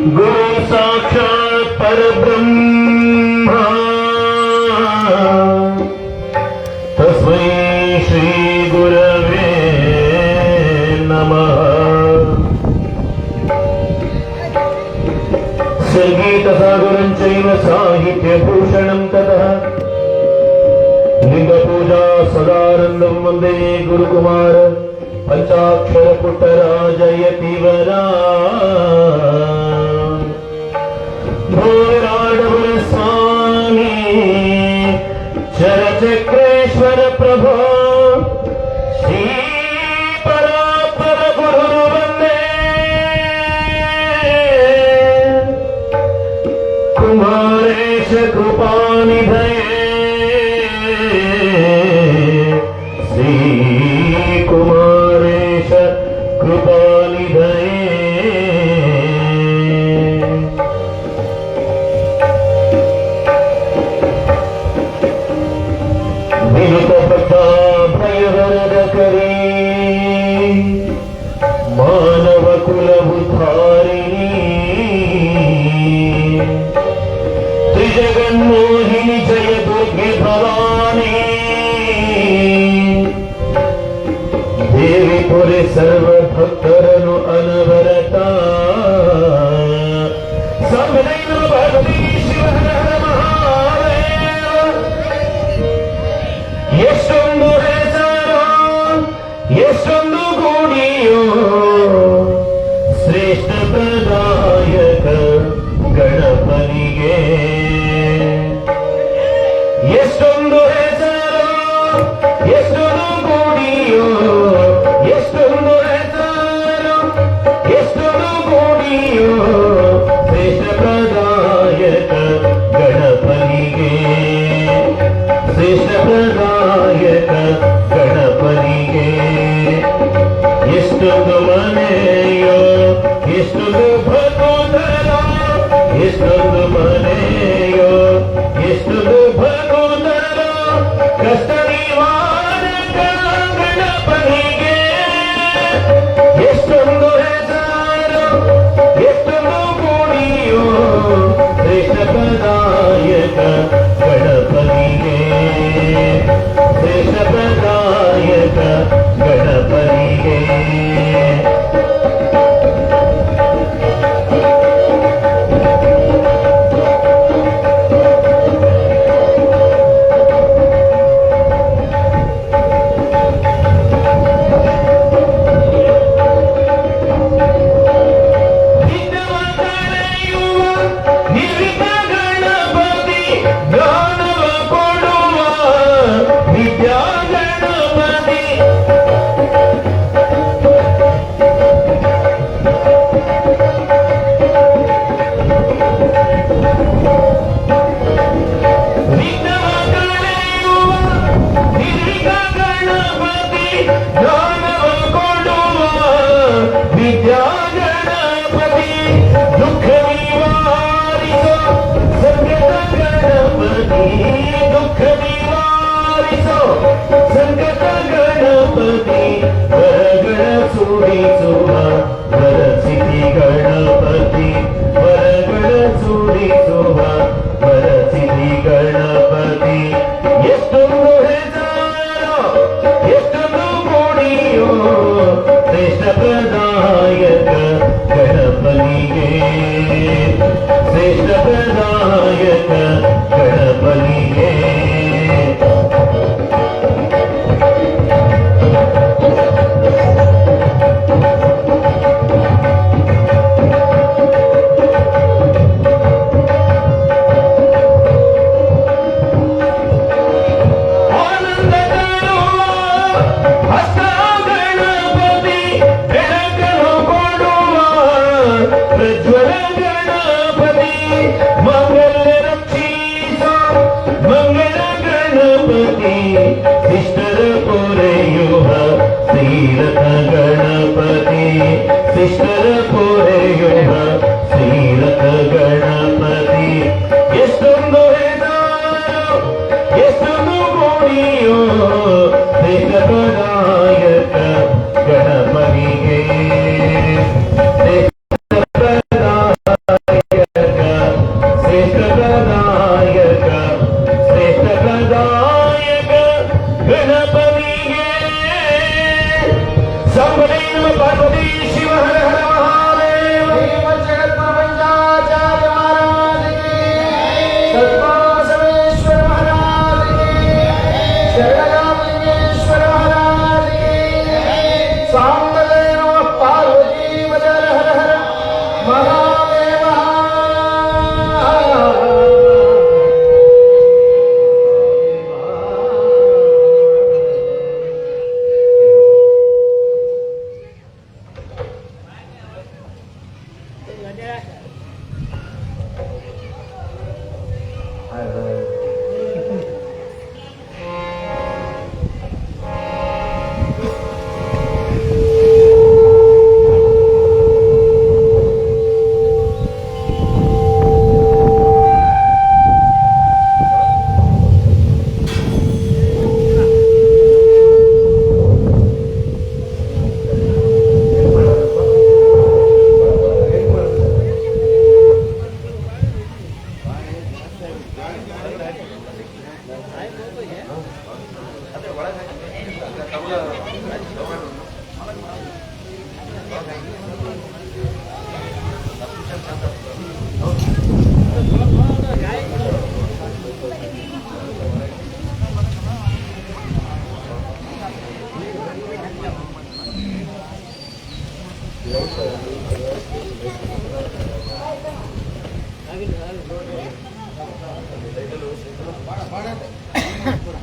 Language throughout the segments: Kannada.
गुरु साक्षात् परब्रह्म तस्मै श्री गुरवे नमः। संगीतसागरं चैव साहित्यभूषणं ततः लिंगपूजा सदानन्दं वन्दे गुरुकुमार पंचाक्षर पुट्टराजयतिवरा भोराडवर स्वामी चरचक्रेश्वर प्रभो श्री परापर गुरु वंदे कुमारेश कृपानिधये श्री कुमारेश कृपानिधये। विनुत भक्ता भयवरद करे मानव कुल उद्धारिणी त्रिजगन्मोहिनी जय दुर्गे भवानी देवी पुरे सर्व भक्तरनु अनवरत सर्वदैव भक्ति शिव हर हर महादेव। ಎಷ್ಟೊಂದು ಹೆಸರು ಎಷ್ಟೊಂದು ಗುಡಿಯೋ ಶ್ರೇಷ್ಠ ಪ್ರದಾಯಕ ಗಣಪನಿಗೆ ಎಷ್ಟೊಂದು ಹೆಸರು ಎಷ್ಟೊಂದು ಗುಡಿಯೋ ಎಷ್ಟೊಂದು ಹೆಸರು ಎಷ್ಟೊಂದು ಗುಡಿಯೋ ಶ್ರೇಷ್ಠ ಪ್ರದಾಯಕ ಗಣಪನಿಗೆ ಶ್ರೇಷ್ಠ ಪ್ರದಾಯಕ ಗಣಪನಿಗೆ ಎಷ್ಟೊಂದು ಮನೆಯೋ ಎಷ್ಟೊಂದು ಭಗವತರ ಎಷ್ಟೊಂದು ಮನೆಯೋ ಎಷ್ಟೊಂದು ಭಗವತರ ಕಷ್ಟ ನಿವಾರಕ ಗಣಪನಿಗೆ ಎಷ್ಟೊಂದು ಹೆಸರು ಎಷ್ಟೊಂದು ಗುಡಿಯೋ ಶ್ರೇಷ್ಠ ಪ್ರದಾಯಕ ಗಣಪನಿಗೆ ಶ್ರೇಷ್ಠ ಪ್ರದಾಯಕ ಗಣಪನಿಗೆ।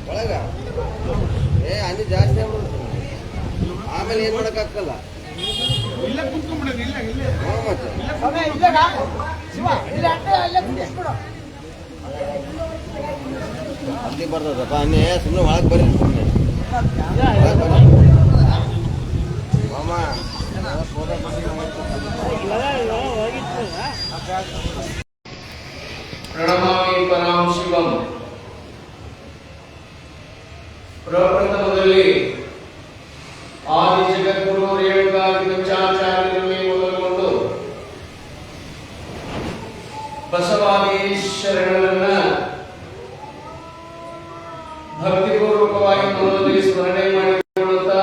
ಒಳಗ ಅಲ್ಲಿ ಜಾಸ್ತಿ ಆಮೇಲೆ ಏನ್ ಮಾಡಕ್ಕಾಗಲ್ಲ. ಅಲ್ಲಿ ಬರ್ತದಪ್ಪ ಅನ್ನೇ ಸುಮ್ಮನೆ ಒಳಗೆ ಬರ್ರಿ ಮಾಮ. ಪ್ರಣಮಾಮಿ ಪರಂ ಶಿವಂ. ಪ್ರಪ್ರಥಮದಲ್ಲಿ ಆದಿ ಜಗದ್ಗುರು ರೇಣುಕಾದಿ ಪಂಚಾಚಾರ್ಯರನ್ನೇ ಮೊದಲುಗೊಂಡು ಬಸವಾದೀಶ್ವರನನ್ನ ಭಕ್ತಿಪೂರ್ವಕವಾಗಿ ಮನದಲ್ಲಿ ಸ್ಮರಣೆ ಮಾಡಿಕೊಳ್ಳುತ್ತಾ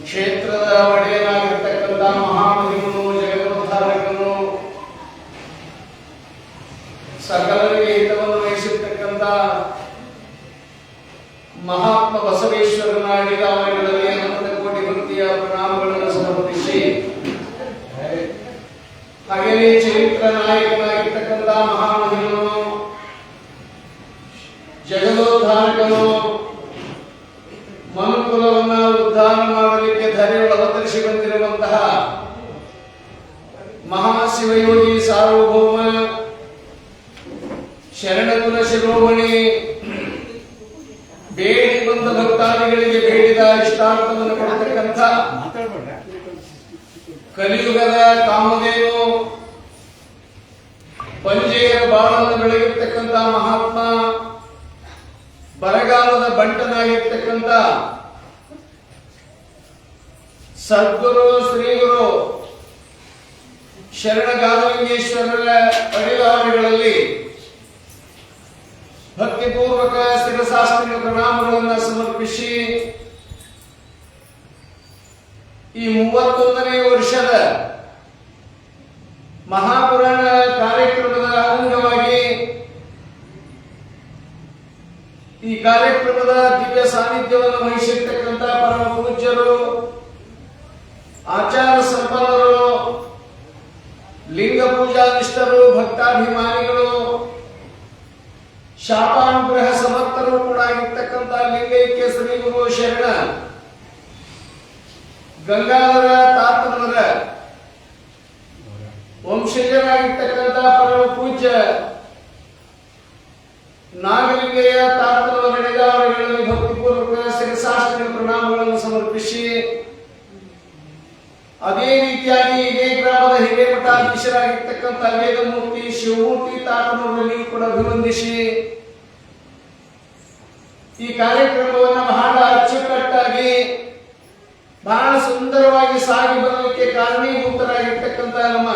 ಕ್ಷೇತ್ರದ ಒಡೆಯನಾಗಿರ್ತಕ್ಕಂಥ ಮಹಾಮಹಿಮನು ಜಗದೋದ್ಧಾರಕನು ಸಕಲರಿಗೆ ಹಿತವನ್ನು ವಹಿಸಿರ್ತಕ್ಕಂಥ ಮಹಾತ್ಮ ಬಸವೇಶ್ವರನ ಅಡಿದಾವರಿಗಳಲ್ಲಿ ಅನಂತ ಕೋಟಿ ಭಕ್ತಿಯ ಪ್ರಣಾಮಗಳನ್ನು ಸಮರ್ಪಿಸಿ ಹಾಗೆಯೇ ಚರಿತ್ರ ನಾಯಕನಾಗಿರ್ತಕ್ಕಂಥ ಮಹಾಮಹಿಮನು ಜಗದೋದ್ಧಾರಕನು ಮನುಕುಲವನ್ನ ಉದ್ಧಾರ ಮಾಡಲಿಕ್ಕೆ ಧರೆಯೊಳ ಅವತರಿಸಿ ಬಂದಿರುವಂತಹ ಮಹಾಶಿವಯೋಗಿ ಸಾರ್ವಭೌಮ ಶರಣಕುಲ ಶಿರೋಮಣಿ ಬೇಡಿ ಬಂದ ಭಕ್ತಾದಿಗಳಿಗೆ ಬೇಡಿದ ಇಷ್ಟಾರ್ಥವನ್ನು ಕೊಡತಕ್ಕಂಥ ಕಲಿಯುಗದ ಕಾಮಧೇನು ಪಂಜೆಯ ಬಾಳನ್ನು ಬೆಳಗಿರ್ತಕ್ಕಂಥ ಮಹಾತ್ಮ ಬರಗಾಲದ ಬಂಟನಾಗಿರ್ತಕ್ಕಂಥ ಸದ್ಗುರು ಶ್ರೀಗುರು ಶರಣಗಾಲಲಿಂಗೇಶ್ವರರ ಅಡಿದಾವರಿಗಳಲ್ಲಿ ಭಕ್ತಿಪೂರ್ವಕ ಶಿರಶಾಸ್ತ್ರೀಯ ಪ್ರಣಾಮಗಳನ್ನು ಸಮರ್ಪಿಸಿ ಈ 31ನೇ ವರ್ಷದ ಮಹಾಪುರಾಣ ಕಾರ್ಯಕ್ರಮದ ಅಂಗವಾಗಿ ಈ ಕಾರ್ಯಕ್ರಮದ ದಿವ್ಯ ಸಾನ್ನಿಧ್ಯವನ್ನು ವಹಿಸಿರ್ತಕ್ಕಂಥ ಪರಮ ಪೂಜ್ಯರು, ಆಚಾರ ಸಂಪನ್ನರು, ಲಿಂಗ ಪೂಜಾ ನಿಷ್ಠರು, ಭಕ್ತಾಭಿಮಾನಿಗಳು, ಶಾಪಾನುಗ್ರಹ ಸಮರ್ಥರು ಕೂಡ ಆಗಿರ್ತಕ್ಕಂಥ ಲಿಂಗೈಕ್ಯ ಶ್ರೀ ಗುರು ಶರಣ ಗಂಗಾಧರ ತಾತನವರ ವಂಶಜರಾಗಿರ್ತಕ್ಕಂಥ ಪರಮ ಪೂಜ್ಯ ನಾಗಲಿಂಗಯ್ಯ ತಾತನವರ ನಡೆದಾವರಿಗಳಲ್ಲಿ ಭಕ್ತಿಪೂರ್ವಕ ಶಿರಶಾಸ್ತ್ರೀಯ ಪ್ರಣಾಮಗಳನ್ನು ಸಮರ್ಪಿಸಿ ಅದೇ ರೀತಿಯಾಗಿ ಇದೇ ಗ್ರಾಮದ ಹಿರೇಮಠಾಧೀಶರಾಗಿರ್ತಕ್ಕಂಥ ವೇದಮೂರ್ತಿ ಶಿವಮೂರ್ತಿ ತಾತನವರಲ್ಲಿ ಕೂಡ ಅಭಿವಂದಿಸಿ ಈ ಕಾರ್ಯಕ್ರಮವನ್ನು ಬಹಳ ಅಚ್ಚುಕಟ್ಟಾಗಿ ಬಹಳ ಸುಂದರವಾಗಿ ಸಾಗಿ ಬರಲಿಕ್ಕೆ ಕಾರಣೀಭೂತರಾಗಿರ್ತಕ್ಕಂಥ ನಮ್ಮ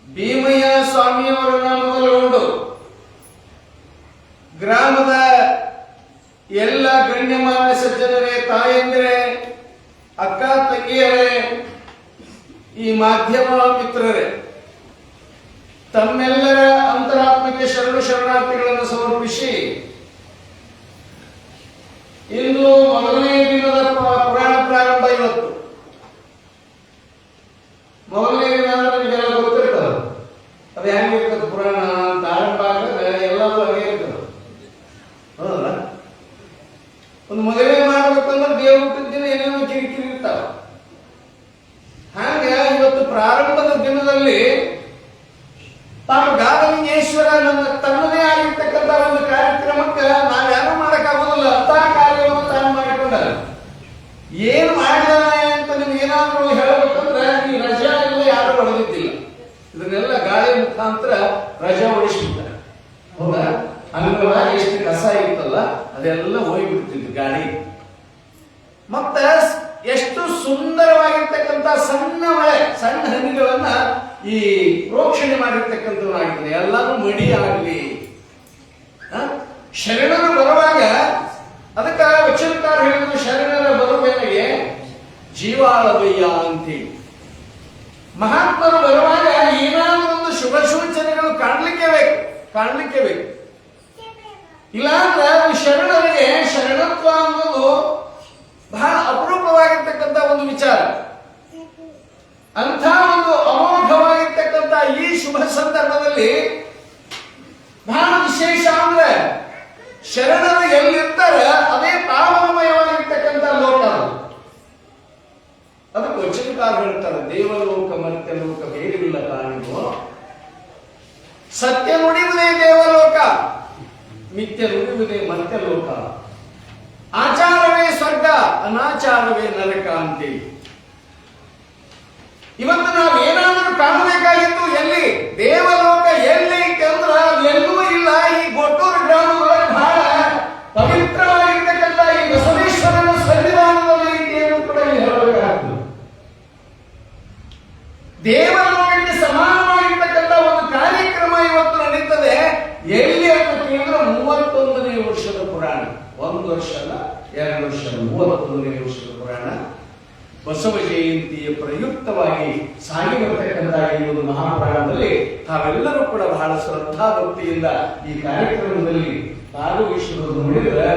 ಭೀಮಯ್ಯ ಸ್ವಾಮಿಯವರನ್ನ ಮೊದಲುಗೊಂಡು ಗ್ರಾಮದ ಎಲ್ಲ ಗಣ್ಯಮಾನ್ಯ ಸಜ್ಜನರೇ, ತಾಯಂದಿರೇ, ಅಕ್ಕ ತಂಗಿಯರೇ, ಈ ಮಾಧ್ಯಮ ಮಿತ್ರರೇ, ತಮ್ಮೆಲ್ಲರ ಅಂತರಾತ್ಮಕ್ಕೆ ಶರಣಾರ್ಥಿಗಳನ್ನು ಸಮರ್ಪಿಸಿ ಇಂದು ಮೊದಲನೇ ದಿನದ ಪುರಾಣ ಪ್ರಾರಂಭ. ಇವತ್ತು ಮೊದಲನೇ ದಿನ ಅಂದ್ರೆ ನಿಮಗೆಲ್ಲ ಗೊತ್ತಿರ್ತದೆ ಅದು ಹೆಂಗಿರ್ತದೆ ಪುರಾಣ ಅಂತ ಆರಂಭ ಆಗದೆ ಎಲ್ಲರೂ ಹಾಗೆ ಇರ್ತದೆ. ಹೌದಲ್ಲ? ಒಂದು ಮದುವೆ ಮಾಡ್ಬೇಕಂದ್ರೆ ದೇವ್ರ ಹುಟ್ಟಿದ ದಿನ ಏನೇನೋ ಕಿರಿಕಿರಿ ಇರ್ತಾವ. ಪ್ರಾರಂಭದ ದಿನದಲ್ಲಿ ತಾನು ಗಾದಲಿಂಗೇಶ್ವರ ತನ್ನದೇ ಆಗಿರ್ತಕ್ಕಂಥ ಒಂದು ಕಾರ್ಯಕ್ರಮಕ್ಕೆ ನಾವ್ಯಾರು ಮಾಡಕ್ಕಾಗೋದಿಲ್ಲ ಅಂತ ಕಾರ್ಯವನ್ನು ತಾನು ಮಾಡಿಕೊಂಡ. ಏನ್ ಮಾಡಿದಾನೆ ಅಂತ ನಿಮ್ಗೆ ಏನಾದ್ರು ಹೇಳಬೇಕಂದ್ರೆ ಈ ರಜಾ ಎಲ್ಲ ಯಾರು ಹೊಡೆದಿದ್ದಿಲ್ಲ. ಇದನ್ನೆಲ್ಲ ಗಾಳಿ ಮುಖಾಂತರ ರಜಾ ಹೊಡಿಸ್ಬಿಡ್ತಾರೆ. ಹೌದಾ? ಅಂಗವಾಗಿ ಎಷ್ಟು ಕಸ ಇರ್ತಲ್ಲ ಅದೆಲ್ಲ ಹೋಗ್ಬಿಡ್ತಿದ್ರು ಗಾಳಿ. ಮತ್ತ ಎಷ್ಟು ಸುಂದರವಾಗಿರ್ತಕ್ಕಂಥ ಸಣ್ಣ ಮಳೆ, ಸಣ್ಣ ಹನಿಗಳನ್ನ ಈ ಪ್ರೋಕ್ಷಣೆ ಮಾಡಿರ್ತಕ್ಕಂಥವಾಗಿರ್ತದೆ. ಎಲ್ಲಾನು ಮಡಿ ಆಗಲಿ. ಶರಣರು ಬರುವಾಗ ಅದಕ್ಕೆ ವಚನಕಾರ ಹೇಳಿದ್ರು, ಶರಣರ ಬರುವೆನೆಗೆ ಜೀವಾಳವಯ್ಯ ಅಂತೇಳಿ. ಮಹಾತ್ಮರು ಬರುವಾಗ ಏನಾದ್ರೂ ಒಂದು ಶುಭ ಸೂಚನೆಗಳು ಕಾಣ್ಲಿಕ್ಕೆ ಬೇಕು. ಇಲ್ಲಾಂದ್ರೆ ಶರಣರಿಗೆ ಶರಣತ್ವ ಅನ್ನೋದು ಬಹಳ ಅಪರೂಪವಾಗಿರ್ತಕ್ಕಂಥ ಒಂದು ವಿಚಾರ. ಅಂಥ ಒಂದು ಅಮೋಘವಾಗಿರ್ತಕ್ಕಂಥ ಈ ಶುಭ ಸಂದರ್ಭದಲ್ಲಿ ಬಹಳ ವಿಶೇಷ ಅಂದ್ರೆ ಶರಣರು ಎಲ್ಲಿರ್ತಾರೆ ಅದೇ ಪಾವನಮಯವಾಗಿರ್ತಕ್ಕಂಥ ಲೋಕ. ಅದಕ್ಕೆ ವಚನಕಾರ ಹೇಳ್ತಾರೆ, ದೇವಲೋಕ ಮರ್ತ್ಯಲೋಕ ಬೇಡವಿಲ್ಲ ಕಾಣಿಗೂ, ಸತ್ಯ ನುಡಿಯುವುದೇ ದೇವಲೋಕ, ಮಿಥ್ಯ ನುಡಿಯುವುದೇ ಮರ್ತ್ಯಲೋಕ, ಆಚಾರವೇ ಸ್ವರ್ಗ, ಅನಾಚಾರವೇ ನರಕ ಅಂತೇಳಿ. ಇವತ್ತು ನಾವು ಏನಾದರೂ ಕಾಣಬೇಕಾಗಿತ್ತು ಎಲ್ಲಿ? ದೇವಲೋಕ ಎಲ್ಲಿ ಅಂದ್ರೆ ಎಲ್ಲೂ ಇಲ್ಲ. ಈ ಗೊಟ್ಟೂರು ಗ್ರಾಮದೊಳಗೆ ಬಹಳ ಪವಿತ್ರವಾಗಿರ್ತಕ್ಕಂಥ ಈ ಬಸವೇಶ್ವರನ ಸನ್ನಿಧಾನದಲ್ಲಿ ಇದೆಯನ್ನು ಕೂಡ ಹೇಳಬೇಕಾಗ್ತದೆ. ದೇವಲೋಕಕ್ಕೆ ಸಮಾನವಾಗಿರ್ತಕ್ಕಂಥ ಒಂದು ಕಾರ್ಯಕ್ರಮ ಇವತ್ತು ನಡೀತದೆ. ಎಲ್ಲಿ ಅಂತ ಕೇಳಿದ್ರೆ 31ನೇ ವರ್ಷದ ಪುರಾಣ. 1 ವರ್ಷ ಅಲ್ಲ, 2 ವರ್ಷ, 31ನೇ ವರ್ಷದ ಪುರಾಣ. ಬಸವ ಜಯಂತಿಯ ಪ್ರಯುಕ್ತವಾಗಿ ಸಾಗಿ ಬರತಕ್ಕಂಥ ಈ ಒಂದು ಮಹಾಪುರಾಣದಲ್ಲಿ ತಾವೆಲ್ಲರೂ ಕೂಡ ಬಹಳ ಶ್ರದ್ಧಾ ಭಕ್ತಿಯಿಂದ ಈ ಕಾರ್ಯಕ್ರಮದಲ್ಲಿ ಭಾಗವಹಿಸುವುದು ನೋಡಿದ್ರೆ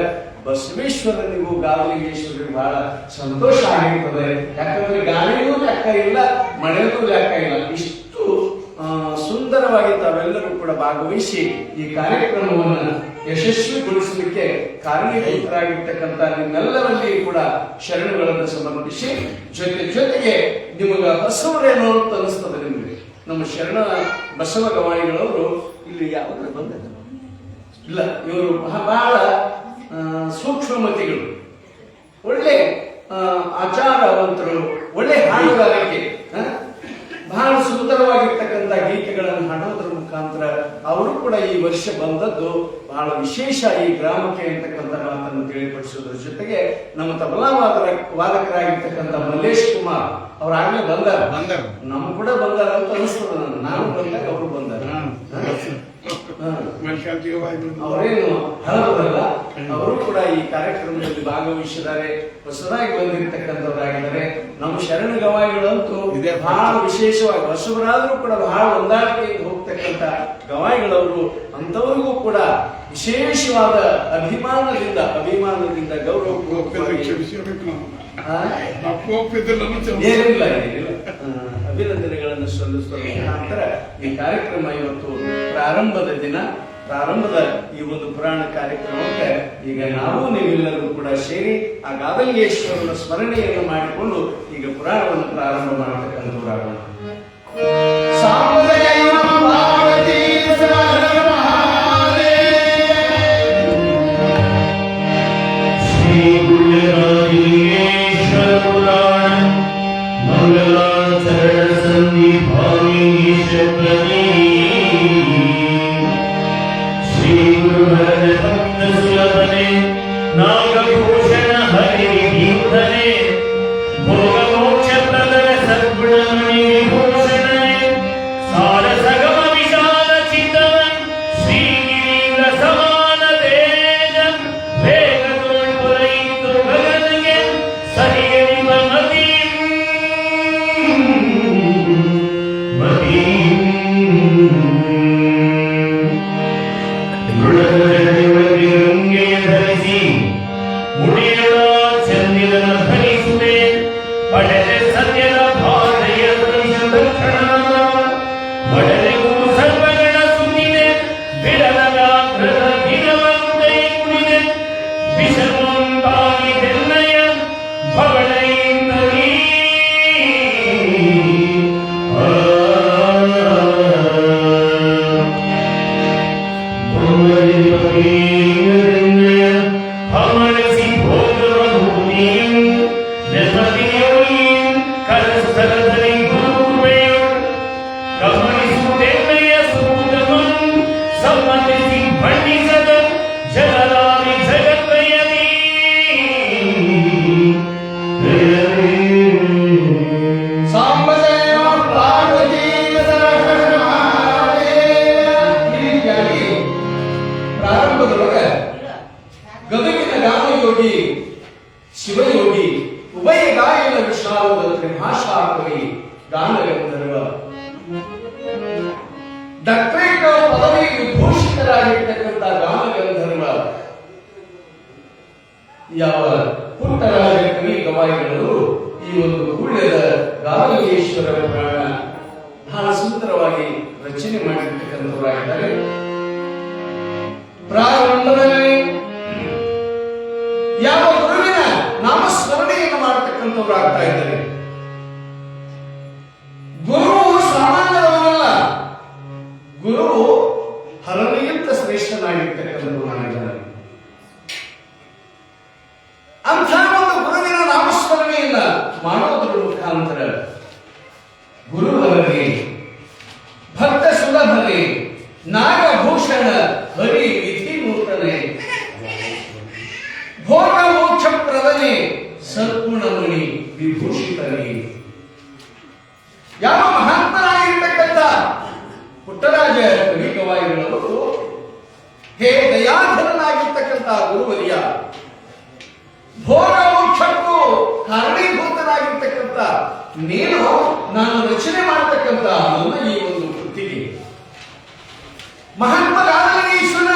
ಬಸವೇಶ್ವರನಿಗೂ ಗಾದಲಿಂಗೇಶ್ವರನಿಗೂ ಬಹಳ ಸಂತೋಷ ಆಗಿರ್ತದೆ. ಯಾಕಂದ್ರೆ ಗಾಳಿಗೂ ಲೆಕ್ಕ ಇಲ್ಲ, ಮಳೆಗೂ ಲೆಕ್ಕ ಇಲ್ಲ. ಇಷ್ಟು ಸುಂದರವಾಗಿ ತಾವೆಲ್ಲರೂ ಕೂಡ ಭಾಗವಹಿಸಿ ಈ ಕಾರ್ಯಕ್ರಮವನ್ನು ಯಶಸ್ವಿಗೊಳಿಸಲಿಕ್ಕೆ ಕಾರಣೀಭೂತರಾಗಿರ್ತಕ್ಕಂಥ ನಿಮ್ಮೆಲ್ಲರಲ್ಲಿ ಕೂಡ ಶರಣಗಳನ್ನು ಸಮರ್ಪಿಸಿ, ಜೊತೆಗೆ ನಿಮಗ ಬಸವರೇನೋ ಅಂತ ಅನಿಸ್ತದೆ ನಿಮಗೆ. ನಮ್ಮ ಶರಣ ಬಸವ ಗವಾಯಿಗಳವರು ಇಲ್ಲಿ ಯಾವಾಗ ಬಂದ ಇಲ್ಲ, ಇವರು ಬಹಳ ಸೂಕ್ಷ್ಮಮತಿಗಳು, ಒಳ್ಳೆ ಆಚಾರವಂತರು, ಒಳ್ಳೆ ಹಾಡುಗಾರಿಕೆ, ಬಹಳ ಸುಂದರವಾಗಿರ್ತಕ್ಕಂಥ ಗೀತೆಗಳನ್ನು ಹಾಡೋದ್ರ ಮುಖಾಂತರ ಅವರು ಕೂಡ ಈ ವರ್ಷ ಬಂದದ್ದು ಬಹಳ ವಿಶೇಷ ಈ ಗ್ರಾಮಕ್ಕೆ ಅಂತಕ್ಕಂಥ ಮಾತನ್ನು ತಿಳಿಪಡಿಸೋದ್ರ ಜೊತೆಗೆ ನಮ್ಮ ತಬಲಾ ವಾದಕರಾಗಿರ್ತಕ್ಕಂಥ ಮಲ್ಲೇಶ್ ಕುಮಾರ್ ಅವ್ರಾಗ್ಲೇ ಬಂದಾರ. ನಮ್ ಕೂಡ ಬಂದಾರ ಅಂತ ಅನಿಸ್ತದ. ನಾನು ಬಂದಾಗ ಅವರು ಬಂದಾರ. ಅವರೇನು ಹಳಬರಲ್ಲ, ಅವರು ಕೂಡ ಈ ಕಾರ್ಯಕ್ರಮದಲ್ಲಿ ಭಾಗವಹಿಸಿದ್ದಾರೆ. ಹೊಸದಾಗಿ ಬಂದಿರತಕ್ಕಂಥವರಾಗಿದ್ದಾರೆ. ನಮ್ಮ ಶರಣ ಗವಾಯಿಗಳಂತೂ ಬಹಳ ವಿಶೇಷವಾಗಿ ಹೊಸಬರಾದ್ರೂ ಕೂಡ ಬಹಳ ಹೊಂದಾಣಿಕೆಯಿಂದ ಹೋಗ್ತಕ್ಕಂಥ ಗವಾಯಿಗಳವರು. ಅಂತವರಿಗೂ ಕೂಡ ವಿಶೇಷವಾದ ಅಭಿಮಾನದಿಂದ ಗೌರವ ಏನಿಲ್ಲ ಅಭಿನಂದನೆಗಳನ್ನು ಸಲ್ಲಿಸುವ ಮುಖಾಂತರ ಈ ಕಾರ್ಯಕ್ರಮ ಇವತ್ತು ಪ್ರಾರಂಭದ ಈ ಒಂದು ಪುರಾಣ ಕಾರ್ಯಕ್ರಮಕ್ಕೆ ಈಗ ನಾವು ನೀವೆಲ್ಲರೂ ಕೂಡ ಸೇರಿ ಆ ಗಾದಲಿಂಗೇಶ್ವರನ ಸ್ಮರಣೆಯನ್ನು ಮಾಡಿಕೊಂಡು ಈಗ ಪುರಾಣವನ್ನು ಪ್ರಾರಂಭ ಮಾಡತಕ್ಕಂಥವರಾಗೋಣ. ನಾಗಭೂಷಣ ಹರಿ ಭೀಮಧನೆ ಭೋಗ ಮೋಕ್ಷ ಪ್ರದರ ಸದ್ಗುಣಮಣಿ ವಿಭೂಷಣೆ ಸಾರ ಸಗಮ ವಿಶಾಲ ಚಿತ್ತವನ್ ಶ್ರೀಗಿರೀಂದ್ರ ಸಮಾನ ತೇಜ ವೇಗ ತೋಳ್ಪುರೈಂದು ಗಗನಗೆ ಸರಿಯರಿವ ಧರಿಸಿ ಮುಡಿಯಳ ಚಂದಿರನ ಧರಿಸುವೆ ಪಡೆದೆ ಸತ್ಯದ ಭಾಷೆಯ ದಕ್ಷಿಣ ಒಡನೆಗೂ ಸರ್ವಗಣ ಸುಮ್ಮಿದೆ ಬಿಡದ ವ್ಯಾಘ್ರದ ದಿನವಂತೈ ಕುಣಿದೆ ವಿಷಮಂತಾಗಿ ತೆನ್ನಯ ಭವಳೆಯಿಂದಲೀ ತ್ರಿಭಾಷಾ ಕವಿ ಗಾನಗಂಧರ್ವ ಡಾಕ್ಟರೇಟ್ ಪದವಿ ವಿಭೂಷಿತರಾಗಿರ್ತಕ್ಕಂಥ ಗಾನಗಂಧರ್ವ ಯಾವ ಪುಟ್ಟರಾಜ ಕವಿ ಗವಾಯಿಗಳು ಈ ಒಂದು ಗುಳ್ಯದ ಗಾನಗೇಶ್ವರ ಪುರಾಣ ಬಹಳ ಸುಂದರವಾಗಿ ರಚನೆ ಮಾಡಿರ್ತಕ್ಕಂಥವರಾಗಿದ್ದಾರೆ. ಪ್ರಾರಂಭದಲ್ಲಿ ಯಾವ ಗುರುವಿನ ನಾಮಸ್ಮರಣೆಯನ್ನು ಮಾಡತಕ್ಕಂಥವರಾಗ್ತಾ ಇದ್ದಾರೆ. ಗುರು ಸಾಮಾನ್ಯರವರಲ್ಲ, ಗುರು ಹರನಿಗಿಂತ ಶ್ರೇಷ್ಠನಾಗಿರ್ತಕ್ಕಂಥವರಾಗಿದ್ದಾರೆ. ಅಂಥ ಒಂದು ಗುರುವಿನ ನಾಮಸ್ಮರಣೆಯನ್ನ ಮಾಡೋದ್ರ ಮುಖಾಂತರ ಗುರುವರೇ, ಭಕ್ತ ಸುಲಭರೇ, ನಾಗಭೂಷಣ ಹರಿ ವಿಧಿ ನೂತನೆ, ಭೋಗ ಮೋಕ್ಷ ಪ್ರದನೆ, ಸದ್ಗುಣಮಣಿ ವಿಭೂಷಿತನೇ. ಯಾವ ಮಹಾತ್ಮನಾಗಿರ್ತಕ್ಕಂಥ ಪುಟ್ಟರಾಜ ಕವಿ ಗವಾಯಿಗಳವರು ಹೇ ದಯಾಧರನಾಗಿರ್ತಕ್ಕಂಥ ಗುರುವರಿಯ, ಭೋಗ ಮೋಕ್ಷಕ್ಕೂ ಕಾರಣೀಭೂತನಾಗಿರ್ತಕ್ಕಂಥ ನೀನು ನಾನು ರಚನೆ ಮಾಡತಕ್ಕಂಥ ನನ್ನ ಈ ಒಂದು ಕೃತಿಗೆ ಮಹಾತ್ಮ ಗಾನಗೇಶ್ವರ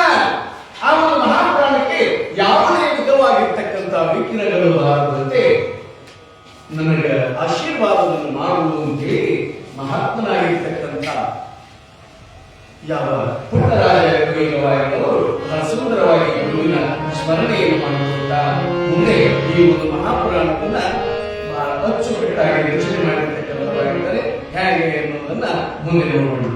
ಆ ಒಂದು ಮಹಾಪ್ರಾಣಕ್ಕೆ ಯಾವುದೇ ವಿಧವಾಗಿರ್ತಕ್ಕಂಥ ವಿಘ್ನಗಳು ಬಾರದಂತೆ ನನಗೆ ಆಶೀರ್ವಾದವನ್ನು ಮಾಡುವುದು ಅಂತೇಳಿ ಮಹಾತ್ಮನಾಗಿರ್ತಕ್ಕಂಥ ಯಾವ ಪುಟ್ಟರಾಜ ಕವಿ ಗವಾಯಿಗಳವರು ಬಹಳ ಸುಂದರವಾಗಿ ಗುರುವಿನ ಸ್ಮರಣೆಯನ್ನು ಮಾಡಿಕೊಟ್ಟ ಮುಂದೆ ಈ ಒಂದು ಮಹಾಪುರಾಣವನ್ನ ಬಹಳ ಅಚ್ಚುಕಟ್ಟಾಗಿ ರಚನೆ ಮಾಡಿರ್ತಕ್ಕಂಥವರಾಗಿದ್ದಾರೆ. ಹೇಗೆ ಎನ್ನುವುದನ್ನ ಮುಂದೆ ನೋಡೋಣ.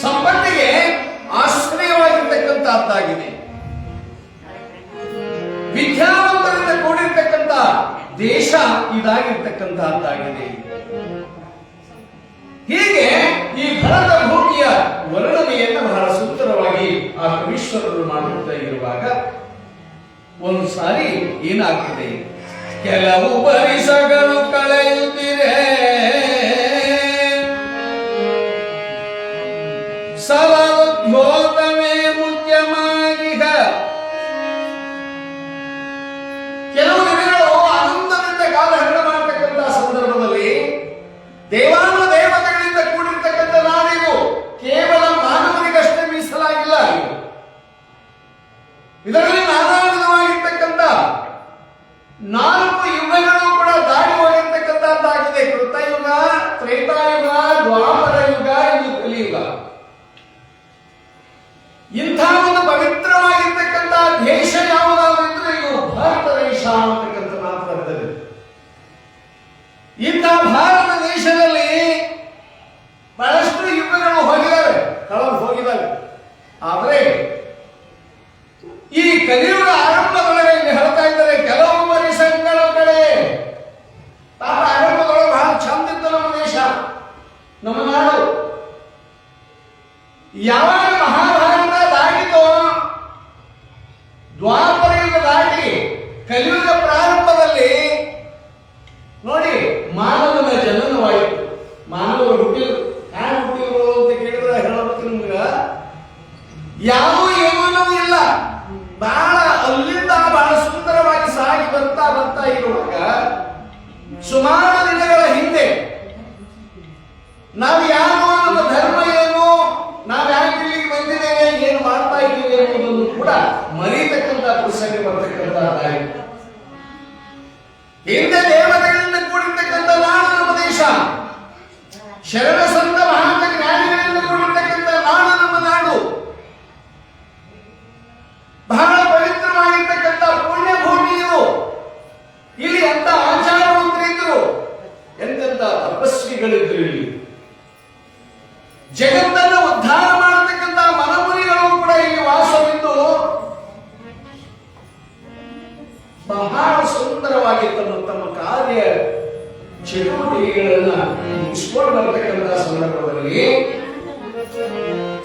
ಸಂಪತ್ತಿಗೆ ಆಶ್ರಯವಾಗಿರ್ತಕ್ಕಂಥದ್ದಾಗಿದೆ. ವಿದ್ಯಾವಂತರಿಂದ ಕೂಡಿರ್ತಕ್ಕಂಥ ದೇಶ ಇದಾಗಿರ್ತಕ್ಕಂಥದ್ದಾಗಿದೆ. ಹೀಗೆ ಈ ಭರತ ಭೂಮಿಯ ವರ್ಣನೆಯನ್ನು ಬಹಳ ಸುಂದರವಾಗಿ ಆ ಕವೀಶ್ವರರು ಮಾಡುತ್ತಾ ಇರುವಾಗ ಒಂದು ಸಾರಿ ಏನಾಗ್ತದೆ, ಕೆಲವು ಪರಿಸಗಳು ಕಳೆಯುತ್ತಿರೆ ಸಲೋದ್ಯೋತಮೇ ಮುಖ್ಯಮಾಗಿಹ. ಕೆಲವು ದಿನಗಳು ಆನಂದದಿಂದ ಕಾಲಹರಣ ಮಾಡತಕ್ಕಂಥ ಸಂದರ್ಭದಲ್ಲಿ ದೇವಾನು ದೇವತೆಗಳಿಂದ ಕೂಡಿರ್ತಕ್ಕಂಥ ನಾಡಿಗೂ ಕೇವಲ ಮಾನವನಿಗಷ್ಟೇ ಮೀಸಲಾಗಿಲ್ಲ. ಇದರಲ್ಲಿ ನಾನಾ ವಿಧವಾಗಿರ್ತಕ್ಕಂಥ 4 ಯುಗಗಳು ಕೂಡ ದಾಟಿ ಹೋಗಿರ್ತಕ್ಕಂಥದ್ದಾಗಿದೆ. ಕೃತಯುಗ, ತ್ರೇತಾಯುಗ, ದ್ವಾಪರ ಯುಗ, ಇದು ಕಲಿಯುಗ. ಯಾವಾಗ ಮಹಾಭಾರತ ದಾಟಿತೋ, ದ್ವಾಪರ ಯುಗ ದಾಟಿ ಕಲಿಯುಗ ಪ್ರಾರಂಭದಲ್ಲಿ ನೋಡಿ ಮಾನವನ ಜನನವಾಯಿತು. ಮಾನವ ಹುಟ್ಟಿದ್ರು ಅಂತ ಕೇಳಿದ್ರೆ ಹೇಳಬೇಕು ನಿಮ್ಗ, ಯಾವ ಏನೂ ಇಲ್ಲ. ಬಹಳ ಅಲ್ಲಿಂದ ಬಹಳ ಸುಂದರವಾಗಿ ಸಾಗಿ ಬರ್ತಾ ಇರುವಾಗ ಸುಮಾರು ದಿನಗಳ ಹಿಂದೆ ನಾವು ಯಾರು, ನಮ್ಮ ಧರ್ಮ ಏನು, ನಾವು ಯಾಕೆ ಇಲ್ಲಿಗೆ ಬಂದಿದ್ದೇವೆ, ಏನು ಮಾಡ್ತಾ ಇದ್ದೀವಿ ಎಂಬುದನ್ನು ಕೂಡ ಮರೀತಕ್ಕಂಥ ಪ್ರಸಂಗ ಬರ್ತಕ್ಕಂಥದ್ದಾಯಿತು. ಹಿಂದೆ ದೇವತೆಗಳಿಂದ ಕೂಡಿರ್ತಕ್ಕಂಥ ನಾಡು ನಮ್ಮ ದೇಶ, ಶರಣ ಸಂತ ಮಹಾಂತ ಜ್ಞಾನಿಗಳಿಂದ ಕೂಡಿರ್ತಕ್ಕಂಥ ನಾಡು ನಮ್ಮ ನಾಡು, ಬಹಳ ಪವಿತ್ರವಾಗಿರ್ತಕ್ಕಂಥ ಪುಣ್ಯ ಭೂಮಿ ಇದು. ಇಲ್ಲಿ ಎಂತ ಆಚಾರವಂತರಿದ್ರು, ಎಂತೆಂತ ತಪಸ್ವಿಗಳಿದ್ರು. ಇಲ್ಲಿ ಜಗತ್ತನ್ನು ಉದ್ಧಾರ ಮಾಡತಕ್ಕಂಥ ಮನಮುನಿಗಳು ಕೂಡ ಇಲ್ಲಿ ವಾಸವಿದ್ದು ಬಹಳ ಸುಂದರವಾಗಿ ತಮ್ಮ ಕಾರ್ಯ ಚಟುವಟಿಕೆಗಳನ್ನ ಮುಗಿಸ್ಕೊಂಡು ಬರತಕ್ಕಂಥ ಸಂದರ್ಭದಲ್ಲಿ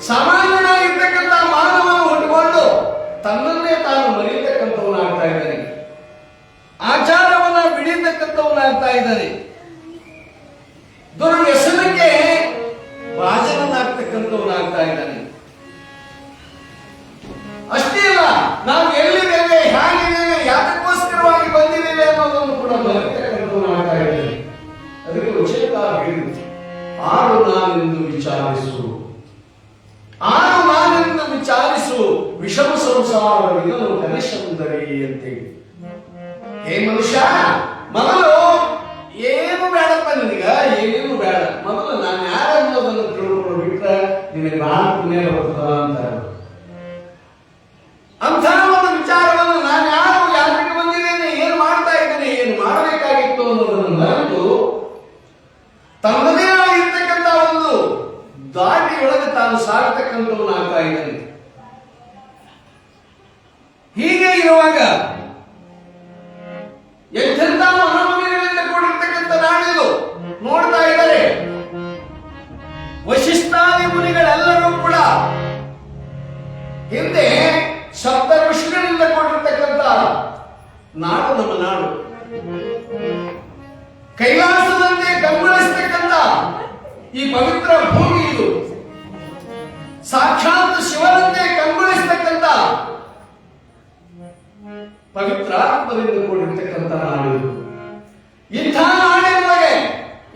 ಸಾಮಾನ್ಯನಾಗಿರ್ತಕ್ಕಂಥ ಮಾನವನು ಹುಟ್ಟುಕೊಂಡು ತನ್ನನ್ನೇ ತಾನು ಮರೀತಕ್ಕಂಥವನಾಗ್ತಾ ಇದ್ದಾನೆ, ಆಚಾರವನ್ನ ಬಿಡಿತಕ್ಕಂಥವನಾಗ್ತಾ ಇದ್ದಾನೆ, ದುರ್ವ್ಯಸನಕ್ಕೆ ಭಾಜನನಾಗ್ತಕ್ಕಂಥವನಾಗ್ತಾ ಇದ್ದಾನೆ. ಅಷ್ಟೇ ಅಲ್ಲ, ನಾವು ಎಲ್ಲಿದ್ದೇವೆ, ಹೇಗಿದ್ದೇವೆ, ಯಾತಕ್ಕೋಸ್ಕರವಾಗಿ ಬಂದಿದ್ದೇವೆ ಅನ್ನೋದನ್ನು ಕೂಡ ಮರೆತಕ್ಕಂಥವನಾಗ್ತಾ ಇದ್ದಾನೆ. ಅದಕ್ಕೆ ಉಚಿತ ಹೇಳಿದ್ರು, ಆರು ನಾನೆಂದು ವಿಚಾರಿಸು, ಆರು ನಾನೆಂದು ವಿಚಾರಿಸು, ವಿಷಮ ಸಂಸಾರವಿದನು ಕನಿಷ್ಠಂದರಿ ಅಂತೇಳಿ. ಹೇ ಮನುಷ್ಯ, ಮೊದಲು ಏನು ಬೇಡಪ್ಪ ನಿನಗ, ಏನೇನು ಬೇಡ, ಮೊದಲು ನಾನು ಯಾರು ಅನ್ನೋದನ್ನು ತಿಳ್ಕೊಂಡು ಬಿಟ್ರೆ ನಿನಗೆ ಬಹಳ ಪುಣ್ಯ ಬರ್ತದ ಅಂತ ಒಂದು ವಿಚಾರವನ್ನು, ನಾನು ಯಾರು, ಯಾರಿಗೆ ಬಂದಿದ್ದೇನೆ, ಏನು ಮಾಡ್ತಾ ಇದ್ದೇನೆ, ಏನು ಮಾಡಬೇಕಾಗಿತ್ತು ಅನ್ನೋದನ್ನು ಮರೆತು ತನ್ನದೇ ಆಗಿರ್ತಕ್ಕಂಥ ಒಂದು ದಾಟಿಯೊಳಗೆ ತಾನು ಸಾಗತಕ್ಕಂಥವನಾಗ್ತಾ ಇದ್ದಾನೆ. ಹೀಗೆ ಇರುವಾಗ ಎಂತೆಂಥ ಮಹಾಮುನಿಗಳಿಂದ ಕೂಡಿರ್ತಕ್ಕಂಥ ನಾಡಿದು ನೋಡ್ತಾ ಇದ್ದಾರೆ. ವಶಿಷ್ಠಾದಿ ಮುನಿಗಳೆಲ್ಲರೂ ಕೂಡ ಹಿಂದೆ ಸಪ್ತ ಋಷಿಗಳಿಂದ ಕೂಡಿರ್ತಕ್ಕಂಥ ನಾಡು ನಮ್ಮ ನಾಡು. ಕೈಲಾಸದಂತೆ ಕಂಗೊಳಿಸ್ತಕ್ಕಂಥ ಈ ಪವಿತ್ರ ಭೂಮಿ ಇದು. ಸಾಕ್ಷಾತ್ ಶಿವನಂತೆ ಕಂಗೊಳಿಸ್ತಕ್ಕಂಥ ಪವಿತ್ರ ಆತ್ಮದಿಂದ ಕೂಡಿರ್ತಕ್ಕಂಥ ನಾಡು. ಇಂಥ ನಾಡಿನೊಳಗೆ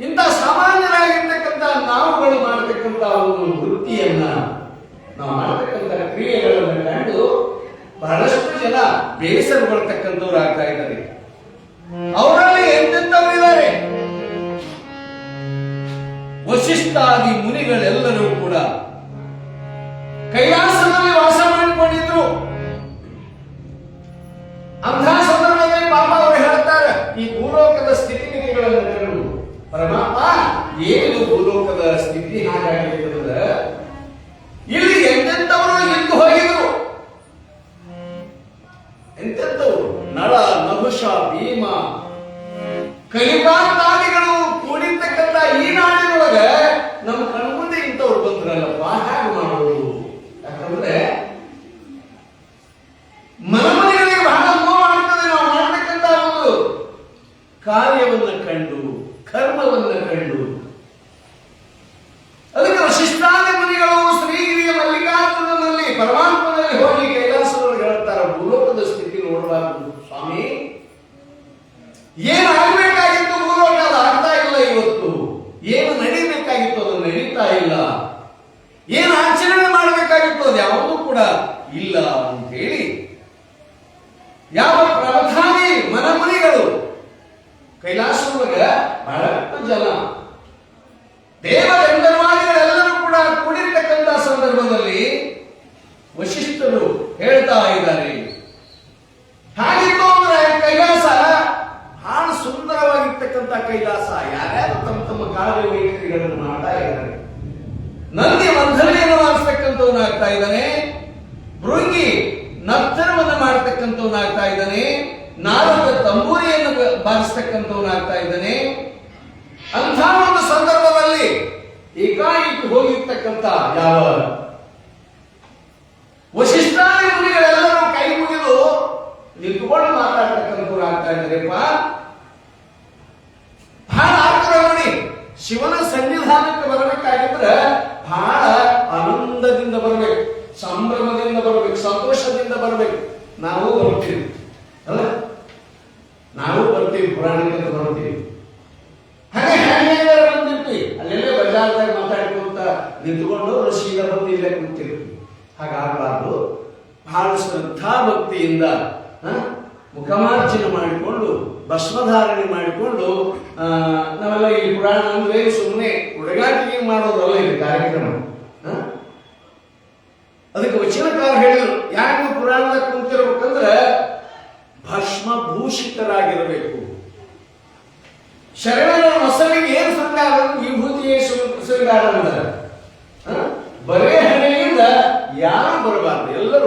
ಇಂಥ ಸಾಮಾನ್ಯರಾಗಿರ್ತಕ್ಕಂಥ ನಾವುಗಳು ಮಾಡತಕ್ಕಂಥ ಒಂದು ವೃತ್ತಿಯನ್ನ, ನಾವು ಮಾಡತಕ್ಕಂಥ ಕ್ರಿಯೆಗಳನ್ನು ಕಂಡು ಬಹಳಷ್ಟು ಜನ ಬೇಸರಗೊಳ್ತಕ್ಕಂಥವ್ರು ಆಗ್ತಾ ಇದ್ದಾರೆ. ಅವರಲ್ಲಿ ಎಂತೆಂಥವ್ರು ಇದ್ದಾರೆ. ವಶಿಷ್ಠಾದಿ ಮುನಿಗಳೆಲ್ಲರೂ ಕೂಡ ಕೈಲಾಸದಲ್ಲಿ ವಾಸ ಮಾಡಿಕೊಂಡಿದ್ರು. ಅಂಥ ಸಂದರ್ಭದಲ್ಲಿ ಪಾಪ ಅವರು ಹೇಳ್ತಾರೆ, ಈ ಭೂಲೋಕದ ಸ್ಥಿತಿಗತಿಗಳನ್ನು ಕಂಡು ಪರಮಾತ್ಮ ಏನು ಭೂಲೋಕದ ಸ್ಥಿತಿ ಹಾಗಾಗಿರ್ತದ, ಇಲ್ಲಿ ಎಂತೆಂಥವರು ಇದ್ದು ಹೋಗಿದ್ರು. ಎಂತೆಂಥವರು ನಳ, ನಹುಷ, ಭೀಮ, ಕಲಿಪಾದಿಗಳು ಕೂಡಿರ್ತಕ್ಕಂಥ ಈ ನಾಡಿನೊಳಗೆ ನಮ್ಮ ಕಣ್ಮುಂದೆ ಇಂಥವ್ರು ಬಂದ್ರಲ್ಲಪ್ಪ, ಹೇಗೆ ಮಾಡೋದು? ಯಾಕಂದ್ರೆ ಮನಮನೆಗಳಿಗೆ ಬಹಳ ನೋವಾಗ್ತದೆ. ನಾವು ಮಾಡತಕ್ಕಂಥ ಒಂದು ಕಾರ್ಯವನ್ನ ಕಂಡು, ಕರ್ಮವನ್ನ ಕಂಡು. ಅದಕ್ಕೆ ವಶಿಷ್ಠಾದಿ ಮುನಿಗಳು ಶ್ರೀಗಿರಿಯ ಮಲ್ಲಿಕಾರ್ಜುನನಲ್ಲಿ ಪರಮಾತ್ಮನಲ್ಲಿ ಹೋಗಿ ಕೈಲಾಸದೊಳಗೆ ಹೇಳ್ತಾರೆ, ಭೂಲೋಕದ ಸ್ಥಿತಿ ನೋಡಬಾರದು ಸ್ವಾಮಿ, ಏನು ಆಗಬೇಕಾಗಿತ್ತು ಭೂಲೋಕ ಅದು ಆಗ್ತಾ ಇಲ್ಲ ಇವತ್ತು, ಏನು ನಡೀಬೇಕಾಗಿತ್ತು ಅದು ನಡೀತಾ ಇಲ್ಲ, ಏನು ಆಚರಣೆ ಮಾಡಬೇಕಾಗಿತ್ತು ಅದು ಯಾವುದೂ ಕೂಡ ಇಲ್ಲ ಅಂತ ಹೇಳಿ ಯಾವ ಪ್ರಧಾನಿ ಮನಮುನಿಗಳು ಕೈಲಾಸದೊಳಗೆ ಬಹಳಷ್ಟು ಜನ ದೇವಗಂಧರ್ವಾದಿಗಳೆಲ್ಲರೂ ಕೂಡ ಕೂಡಿರ್ತಕ್ಕಂಥ ಸಂದರ್ಭದಲ್ಲಿ ವಶಿಷ್ಠರು ಹೇಳ್ತಾ ಇದ್ದಾರೆ, ಹಾಗಿತ್ತು ಅಂದ್ರೆ ಕೈಲಾಸ ಬಹಳ ಸುಂದರವಾಗಿರ್ತಕ್ಕಂಥ ಕೈಲಾಸ, ಯಾರ್ಯಾರು ತಮ್ಮ ಕಾರ್ಯವೈಖರಿಗಳನ್ನು ಮಾಡ್ತಾ ಇದ್ದಾರೆ. ನಂದಿ ವಂದನೆಯನ್ನು ಮಾಡಿಸ್ತಕ್ಕಂಥವನಾಗ್ತಾ ಇದ್ದಾನೆ, ಭೃಂಗಿ ನರ್ತನವನ್ನು ಮಾಡತಕ್ಕಂಥವನಾಗ್ತಾ ಇದ್ದಾನೆ, ನಾರದ ತಂಬೂರಿಯನ್ನು ಬಾರಿಸ್ತಕ್ಕಂಥವನಾಗ್ತಾ ಇದ್ದಾನೆ. ಅಂಥ ಒಂದು ಸಂದರ್ಭದಲ್ಲಿ ಏಕಾಏಕಿ ಹೋಗಿರ್ತಕ್ಕಂಥ ಯಾವ ಆಗ್ತಾ ಇದ್ದಾರೆಪ್ಪ. ಬಹಳ ಆಗ್ತದೆ ನೋಡಿ. ಶಿವನ ಸನ್ನಿಧಾನಕ್ಕೆ ಬರಬೇಕಾಗಿದ್ರೆ ಬಹಳ ಆನಂದದಿಂದ ಬರಬೇಕು, ಸಂಭ್ರಮದಿಂದ ಬರಬೇಕು, ಸಂತೋಷದಿಂದ ಬರಬೇಕು. ನಾವು ಬರ್ತೀವಿ ಅಲ್ಲ, ನಾವು ಬರ್ತೀವಿ, ಪುರಾಣಕ್ಕೆ ಬರ್ತೀವಿ, ಹಾಗೆ ಹೇಗೆ ಬಂದಿರ್ತೀವಿ. ಅಲ್ಲೆಲ್ಲ ಬಜಾರ್ದಾಗ ಮಾತಾಡ್ಕೊಂತ ನಿಂತ್ಕೊಂಡು ಸೀದಾ ಬಂದು ಇಲ್ಲೇ ಕೂತಿರ್ತೀವಿ. ಹಾಗಾಗಬಾರ್ದು. ಬಹಳ ಶ್ರದ್ಧಾ ಭಕ್ತಿಯಿಂದ ಮುಖಮಾರ್ಜನೆ ಮಾಡಿಕೊಂಡು ಭಸ್ಮಧಾರಣೆ ಮಾಡಿಕೊಂಡು ನಾವೆಲ್ಲ ಈ ಪುರಾಣ ಅಂದ್ರೆ ಸುಮ್ಮನೆ ಹುಡುಗಾಟಿಗೆ ಮಾಡೋದಲ್ಲ ಇದು ಕಾರ್ಯಕ್ರಮ. ಅದಕ್ಕೆ ವಚನಕಾರ ಹೇಳಿದ್ರು, ಯಾಕೆ ಪುರಾಣದಾಗ ಕುಂತಿರ್ಬೇಕಂದ್ರೆ ಭಸ್ಮಭೂಷಿತರಾಗಿರಬೇಕು. ಶರಣರ ಮೊಸಲಿಗೆ ಏನು ಶೃಂಗಾರ, ವಿಭೂತಿಯೇ ಶೃಂಗಾರ ಅಂತಾರೆ. ಬರೇ ಹಣೆಯಿಂದ ಯಾರು ಬರಬಾರ್ದು, ಎಲ್ಲರೂ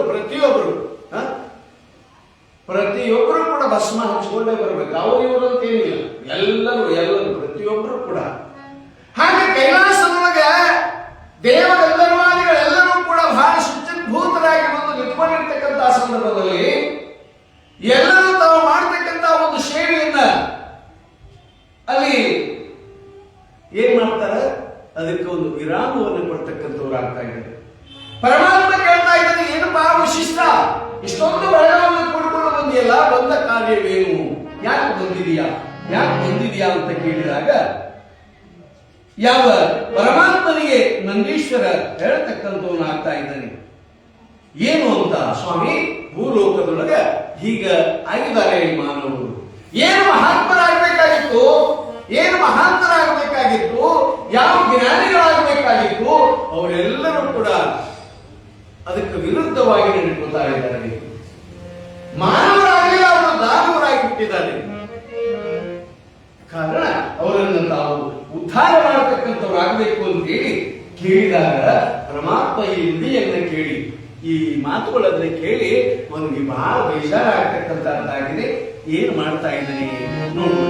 ಪ್ರತಿಯೊಬ್ಬರು ಕೂಡ ಭಸ್ಮ ಹಚ್ಕೊಂಡೇ ಬರ್ಬೇಕು. ಅವ್ರು ಇವರು ಅಂತ ಏನಿಲ್ಲ, ಎಲ್ಲರೂ ಪ್ರತಿಯೊಬ್ಬರು ಕೂಡ. ಹಾಗೆ ಕೈಲಾಸದೊಳಗೆ ದೇವಗಂಧರ್ವಾದಿಗಳೆಲ್ಲರೂ ಕೂಡ ಬಹಳ ಶುಚಿಭೂತರಾಗಿ ಬಂದು ನಿಂತ್ಕೊಂಡಿರ್ತಕ್ಕಂಥ ಸಂದರ್ಭದಲ್ಲಿ ಎಲ್ಲರೂ ತಾವು ಮಾಡ್ತಕ್ಕಂಥ ಒಂದು ಸೇವೆಯನ್ನ ಅಲ್ಲಿ ಏನ್ ಮಾಡ್ತಾರೆ, ಅದಕ್ಕೆ ಒಂದು ವಿರಾಮವನ್ನು ಕೊಡ್ತಕ್ಕಂಥವ್ರು ಆಗ್ತಾ ಇದ್ದಾರೆ. ಪರಮಾತ್ಮ ಕೇಳ್ತಾ ಇದ್ದಾನೆ, ಏನಪ್ಪಾ ವಿಶಿಷ್ಟ, ಇಷ್ಟೊಂದು ಬಲವನ್ನು ಕೊಡ್ಕೊಂಡು ಬಂದಿಯಲ್ಲ, ಬಂದ ಕಾರ್ಯವೇನು, ಯಾಕೆ ಬಂದಿದೀಯಾ ಅಂತ ಕೇಳಿದಾಗ ಯಾವ ಪರಮಾತ್ಮನಿಗೆ ನಂದೀಶ್ವರ ಹೇಳ್ತಕ್ಕಂಥವನು ಆಗ್ತಾ ಇದ್ದಾನೆ. ಏನು ಅಂತ, ಸ್ವಾಮಿ ಭೂಲೋಕದೊಳಗೆ ಹೀಗ ಆಗಿದ್ದಾರೆ ಮಾನವರು. ಏನು ಮಹಾಂತರಾಗಬೇಕಾಗಿತ್ತು, ಯಾವ ಜ್ಞಾನಿಗಳಾಗಬೇಕಾಗಿತ್ತು, ಅವರೆಲ್ಲರೂ ಕೂಡ ಅದಕ್ಕೆ ವಿರುದ್ಧವಾಗಿ ನಡೆದುಕೊಳ್ತಾ ಇದ್ದಾರೆ. ಮಾನವರಾಗಲಿ ಅವರು ದಾನವರಾಗಿ ಬಿಟ್ಟಿದ್ದಾರೆ. ಕಾರಣ ಅವರನ್ನು ತಾವು ಉದ್ಧಾರ ಮಾಡತಕ್ಕಂಥವ್ರು ಆಗಬೇಕು ಅಂತೇಳಿ ಕೇಳಿದಾಗ ಪರಮಾತ್ಮ ಈ ನುಡಿಯನ್ನ ಕೇಳಿ, ಈ ಮಾತುಗಳನ್ನ ಕೇಳಿ ಅವನಿಗೆ ಬಹಳ ಬೇಜಾರಾಗ್ತಕ್ಕಂಥದ್ದಾಗಿದೆ. ಏನು ಮಾಡ್ತಾ ಇದ್ದಾನೆ ನೋಡು.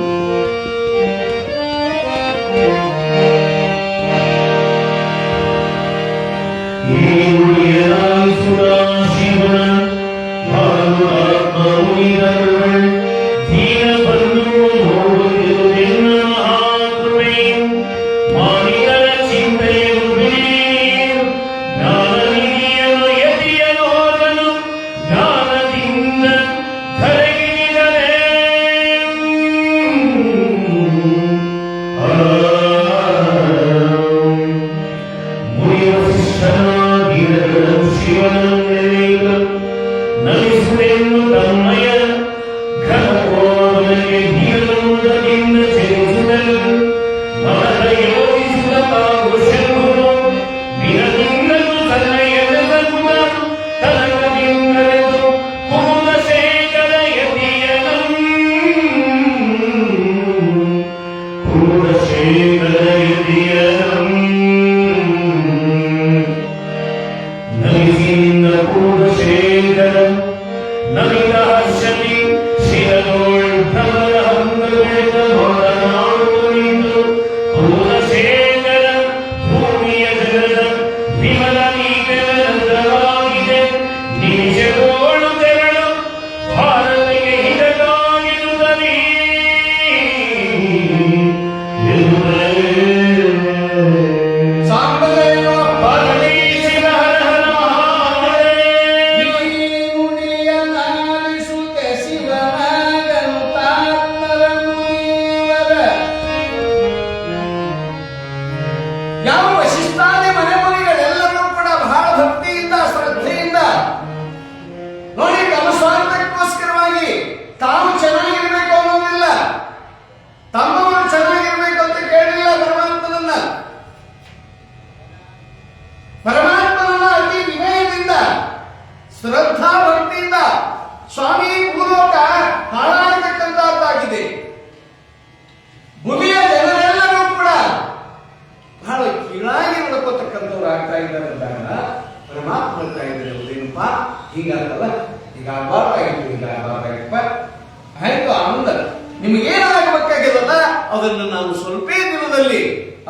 ಅದನ್ನು ನಾನು ಸ್ವಲ್ಪ ದಿನದಲ್ಲಿ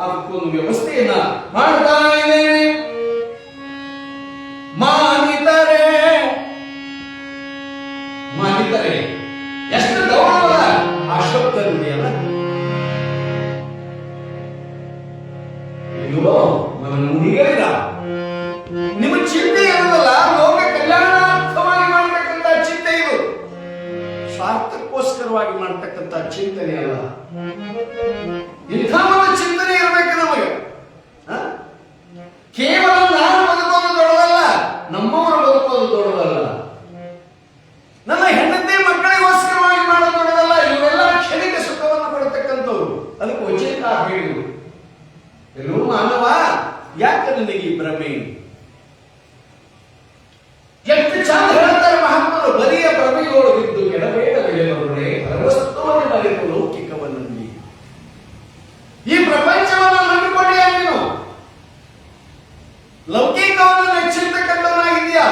ಅದಕ್ಕೊಂದು ವ್ಯವಸ್ಥೆಯನ್ನ ಮಾಡ್ತಾ ಇದ್ದೇನೆ. ಮಾನಿತರೆ ಎಷ್ಟು ಗೌರವ ಚಿಂತನೆ ಅಲ್ಲ. ಇಂಥ ಒಂದು ಚಿಂತನೆ ಇರಬೇಕು ನಮಗೆ. ಕೇವಲ ನಾನು ಬದುಕೋದು ದೊಡ್ಡದಲ್ಲ, ನಮ್ಮವರು ಬದುಕೋದು ದೊಡ್ಡದಲ್ಲ, ನನ್ನ ಹೆಂಡತಿ ಮಕ್ಕಳಿಗೋಸ್ಕರವಾಗಿ ಮಾಡೋದು ದೊಡ್ಡದಲ್ಲ. ಇವೆಲ್ಲ ಕ್ಷಣಿಕ ಸುಖವನ್ನು ಕೊಡತಕ್ಕಂಥವ್ರು. ಅದಕ್ಕೆ ವಚೇತ ಹೇಳಿದ್ರು, ಎಲ್ಲರೂ ಮಾನವ, ಯಾಕೆ ನನಗೆ ಈ ಭ್ರಮೆ? ಎಷ್ಟು ಚಂದ ಹೇಳ್ತಾರೆ ಮಹಾತ್ಮರು, ಬರಿಯ ಭ್ರಮೆಯೋಳು ಬಿದ್ದು ಕೆಡಬೇಡ ಬೆಳೆಯವರೇ ಸರ್ವಸ್ವವನ್ನು ಮರೆತು ಲೌಕಿಕವನ್ನು. ಈ ಪ್ರಪಂಚವನ್ನು ನಂಬಿಕೊಂಡೆಯ ನೀನು ಲೌಕಿಕವನ್ನು ನೆಚ್ಚಿರ್ತಕ್ಕಂಥವನಾಗಿದೆಯಾ?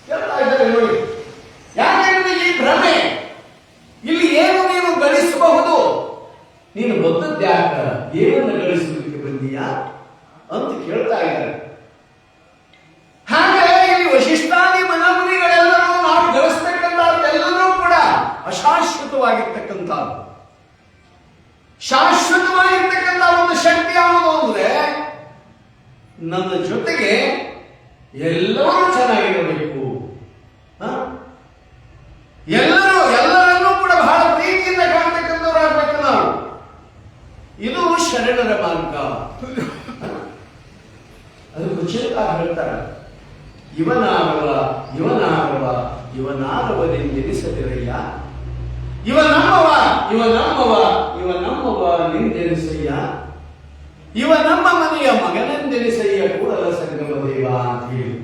ಹೇಳ್ತಾ ಇದ್ದಾರೆ ನೋಡಿ, ಯಾಕೆ ನಿನಗೆ ಈ ಭ್ರಮೆ? ಇಲ್ಲಿ ಏನು ನೀನು ಗಳಿಸಬಹುದು? ನೀನು ಬಂದದ್ಯಾಕ? ಏನನ್ನು ಗಳಿಸಲಿಕ್ಕೆ ಬಂದೀಯಾ ಅಂತ ಕೇಳ್ತಾ ಇದ್ದಾರೆ. ಹಾಗೆ ಇಲ್ಲಿ ವಶಿಷ್ಠಾದಿ ಮನಮುನಿಗಳೆಲ್ಲರೂ ನಾವು ಗಳಿಸ್ತಕ್ಕಂಥದ್ದೆಲ್ಲರೂ ಕೂಡ ಅಶಾಶ್ವತವಾಗಿರ್ತಕ್ಕಂಥ, ಶಾಶ್ವತವಾಗಿರ್ತಕ್ಕಂಥ ಒಂದು ಶಕ್ತಿ ಯಾವುದು ಅಂದ್ರೆ ನನ್ನ ಜೊತೆಗೆ ಎಲ್ಲರೂ ಚೆನ್ನಾಗಿರಬೇಕು, ಎಲ್ಲರನ್ನೂ ಕೂಡ ಬಹಳ ಪ್ರೀತಿಯಿಂದ ಕಾಣ್ತಕ್ಕಂಥವ್ರಾಗಬೇಕು ನಾವು. ಇದು ಶರಣರ ಮಾರ್ಗ. ಅದು ಕುಚೇತ ಹೇಳ್ತಾರೆ, ಇವನಾಗವ ಇವನಾಗವ ಇವನಾಗವನೆಂದೆನಿಸದಿರಯ್ಯ, ಇವ ನಮ್ಮವ ಇವ ನಮ್ಮವ ಇವ ನಮ್ಮವ ನಿಂದೆನಿಸಯ್ಯ, ಇವ ನಮ್ಮ ಮನೆಯ ಮಗನೆಂದೆನಿಸಯ್ಯ ಕೂಡಲ ಸಂಗಮ ದೇವ ಅಂತ ಹೇಳಿ.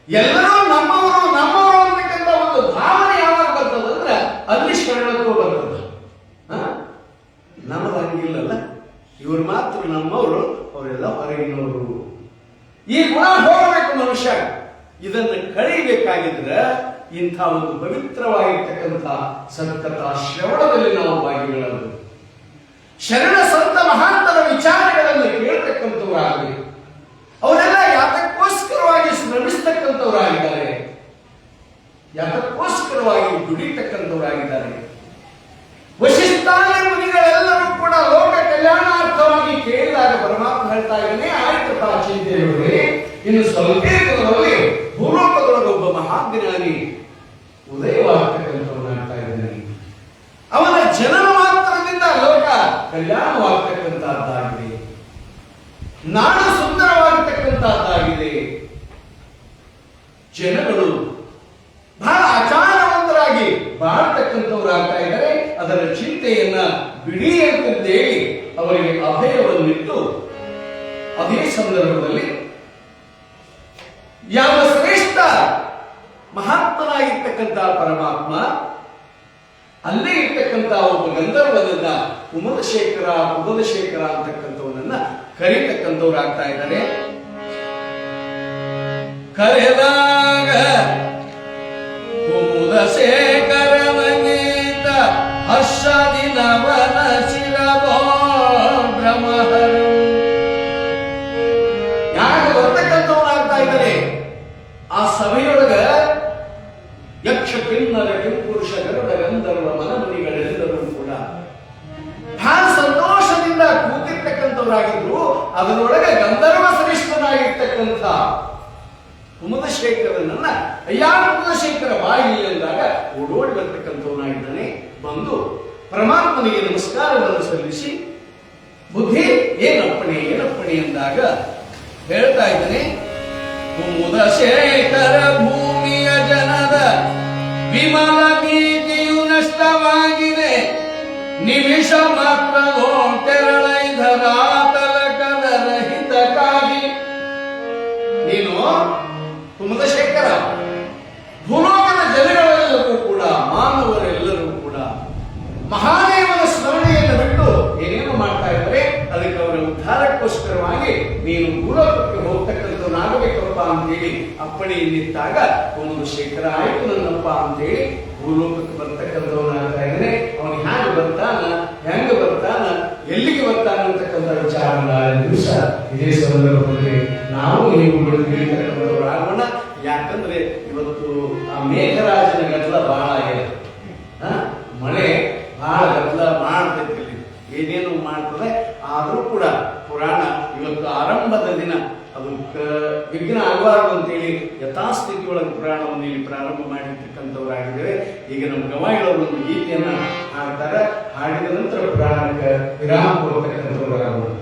ಎಲ್ಲರೂ ನಮ್ಮವರು ನಮ್ಮವರು ಅಂತಕ್ಕಂಥ ಒಂದು ಭಾವನೆ ಯಾವಾಗ ಬರ್ತದಂದ್ರೆ ಅಲ್ಲಿ ಶರಣತ್ವ ಬರ್ತದೆ. ನಮ್ಮದು ಹಂಗಿಲ್ಲಲ್ಲ, ಇವರು ಮಾತ್ರ ನಮ್ಮವರು, ಅವರೆಲ್ಲ ಹೊರಗಿನವರು. ಈ ಗುಣ ಹೋಗಬೇಕು ಮನುಷ್ಯ. ಇದನ್ನು ಕಳಿಬೇಕಾಗಿದ್ರೆ ಇಂಥ ಒಂದು ಪವಿತ್ರವಾಗಿರ್ತಕ್ಕಂಥ ಸಂಕಟ ಶ್ರವಣದಲ್ಲಿ ನಾವು ಭಾಗಿಗಳಾಗಬೇಕು. ಶರಣ ಸಂತ ಮಹಾಂತರ ವಿಚಾರಗಳನ್ನು ಕೇಳ್ತಕ್ಕಂಥವರಾಗಬೇಕು. ಅವರೆಲ್ಲ ಯಾತಕ್ಕೋಸ್ಕರವಾಗಿ ಶ್ರಮಿಸ್ತಕ್ಕಂಥವರಾಗಿದ್ದಾರೆ, ಯಾತಕ್ಕೋಸ್ಕರವಾಗಿ ದುಡಿತಕ್ಕಂಥವರಾಗಿದ್ದಾರೆ. ವಶಿಷ್ಠಾದಿ ಮುನಿಗಳೆಲ್ಲರೂ ಕೂಡ ಲೋಕ ಕಲ್ಯಾಣಾರ್ಥವಾಗಿ ಕೇಳಿದಾಗ ಪರಮಾತ್ಮ ಹೇಳ್ತಾ ಇದ್ದಾನೆ, ಆಯ್ತಪ್ಪ ಚಿಂತೆಯವರೇ, ಇನ್ನು ಸ್ವಲ್ಪ ಕಾಲದಲ್ಲಿ ಭೂಲೋಕದೊಳಗೆ ಒಬ್ಬ ಮಹಾಜ್ಞಾನಿ ಉದಯವಾಗ್ತಕ್ಕಂಥವನಾಗ್ತಾ ಇದ್ದಾನೆ. ಅವನ ಜನನ ಮಾತ್ರದಿಂದ ಲೋಕ ಕಲ್ಯಾಣವಾಗ್ತಕ್ಕಂಥದ್ದಾಗಿದೆ, ನಾಡು ಸುಂದರವಾಗತಕ್ಕಂಥದ್ದಾಗಿದೆ. ಜನಗಳು ಬಹಳ ಆಚಾರವಂತರಾಗಿ ಬಾಳ್ತಕ್ಕಂಥವರಾಗ್ತಾ ಇದ್ದಾರೆ. ಅದರ ಚಿಂತೆಯನ್ನ ಬಿಡಿ ಅಂತಂದೇಳಿ ಅವರಿಗೆ ಅಭಯವನ್ನಿಟ್ಟು, ಅದೇ ಸಂದರ್ಭದಲ್ಲಿ ಯಾವ ಶ್ರೇಷ್ಠ ಮಹಾತ್ಮನಾಗಿರ್ತಕ್ಕಂಥ ಪರಮಾತ್ಮ ಅಲ್ಲೇ ಇರ್ತಕ್ಕಂಥ ಒಬ್ಬ ಗಂಧರ್ವನನ್ನ ಉಮದಶೇಖರ ಅಂತಕ್ಕಂಥವನನ್ನ ಕರೀತಕ್ಕಂಥವ್ರಾಗ್ತಾ ಇದ್ದಾರೆ. ಕರೆದಾಗ ಉಮದಶೇಖರವನೀತ ಹರ್ಷದಿ ನವನ ಶಿರವೋ ಬ್ರಹ್ಮಹರ. ಯಾಕೆ ಬರ್ತಕ್ಕಂಥವ್ರಾಗ್ತಾ ಇದ್ದಾರೆ? ಆ ಸಭೆಯೊಳಗ ಯಕ್ಷ ಕಿನ್ನರ ಕಿಂಪುರುಷ ಗರುಡ ಗಂಧರ್ವ ಮನಮುನಿಗಳೆಲ್ಲರೂ ಕೂಡ ಬಹಳ ಸಂತೋಷದಿಂದ ಕೂತಿರ್ತಕ್ಕಂಥವರಾಗಿದ್ರು. ಅದರೊಳಗೆ ಗಂಧರ್ವ ಶ್ರೇಷ್ಠನಾಗಿರ್ತಕ್ಕಂಥ ಉಮದಶೇಖರನನ್ನ ಅಯ್ಯ ಉಮದಶೇಖರ ಬಾಯಿ ಎಂದಾಗ ಓಡೋಡಿ ಬರ್ತಕ್ಕಂಥವನಾಗಿದ್ದಾನೆ. ಬಂದು ಪರಮಾತ್ಮನಿಗೆ ನಮಸ್ಕಾರವನ್ನು ಸಲ್ಲಿಸಿ, ಬುದ್ಧಿ ಏನಪ್ಪಣೆ ಎಂದಾಗ ಹೇಳ್ತಾ ಇದ್ದಾನೆ, ಉಮದಶೇಖರ ಭೂಮಿಯ ಜನದ ವಿಮಲ ನೀತಿಯು ನಷ್ಟವಾಗಿದೆ, ನಿಮಿಷ ಮಾತ್ರ ತೆರಳೈಧರಾತಲಕದ ರಹಿತಕ್ಕಾಗಿ. ನೀನು ಉಮದಶೇಖರ ಭೂಲೋಕದ ಜನಗಳೆಲ್ಲರೂ ಕೂಡ, ಮಾನವರೆಲ್ಲರೂ ಕೂಡ ಮಹಾದೇವನ ಸ್ಮರಣೆಯನ್ನು ಬಿಟ್ಟು ಏನೇನು ಮಾಡ್ತಾ ಇದ್ದಾರೆ, ಅದಕ್ಕೆ ಅವರ ಉದ್ಧಾರಕ್ಕೋಸ್ಕರವಾಗಿ ನೀನು ಭೂಲೋಕಕ್ಕೆ ಹೋಗ್ತಕ್ಕಂಥವನಾಗಬೇಕಪ್ಪ ಅಂತೇಳಿ ಅಪ್ಪಣೆಯನ್ನಿಟ್ಟಾಗ ಉಮದಶೇಖರ ಆಯ್ತು ನನ್ನಪ್ಪ ಅಂತೇಳಿ ಭೂಲೋಕಕ್ಕೆ ಬರ್ತಕ್ಕಂಥವನಾಗ್ತಾ ಇದ್ದಾನೆ. ಅವನು ಹ್ಯಾಂಗ ಬರ್ತಾನ, ಹೆಂಗ ಬರ್ತಾನ, ಎಲ್ಲಿಗೆ ಬರ್ತಾನ ಅಂತಕ್ಕಂಥ ವಿಚಾರ ದಿವಸ ಇದೇ ಸಂದರ್ಭದಲ್ಲಿ ನಾವು ನೀವು ತಿಳಿತಕ್ಕಂಥವರಾಗೋಣ. ಯಾಕಂದ್ರೆ ಇವತ್ತು ಆ ಮೇಘರಾಜನ ಗದ್ದಲ ಬಹಳ ಆಗಿದೆ. ಮಳೆ ಬಹಳ ಗದ್ದಲ ಮಾಡ್ತೈತಿ, ಏನೇನು ಮಾಡ್ತದೆ. ಆದರೂ ಕೂಡ ಪುರಾಣ ಇವತ್ತು ಆರಂಭದ ದಿನ ಅದು ವಿಘ್ನ ಆಗಬಾರದು ಅಂತೇಳಿ ಯಥಾಸ್ಥಿತಿ ಒಳಗೆ ಪುರಾಣವನ್ನು ಇಲ್ಲಿ ಪ್ರಾರಂಭ ಮಾಡಿರ್ತಕ್ಕ ಇರ್ತಕ್ಕಂಥವರಾಗಿದ್ದೇವೆ. ಈಗ ನಮ್ಮ ಗವಾಯಿಗಳು ಒಂದು ಗೀತೆಯನ್ನ ಹಾಡ್ತಾರೆ. ಹಾಡಿದ ನಂತರ ಪುರಾಣಕ್ಕೆ ವಿರಾಮ ಕೊಡ್ತಕ್ಕಂಥವರಾಗೋದು.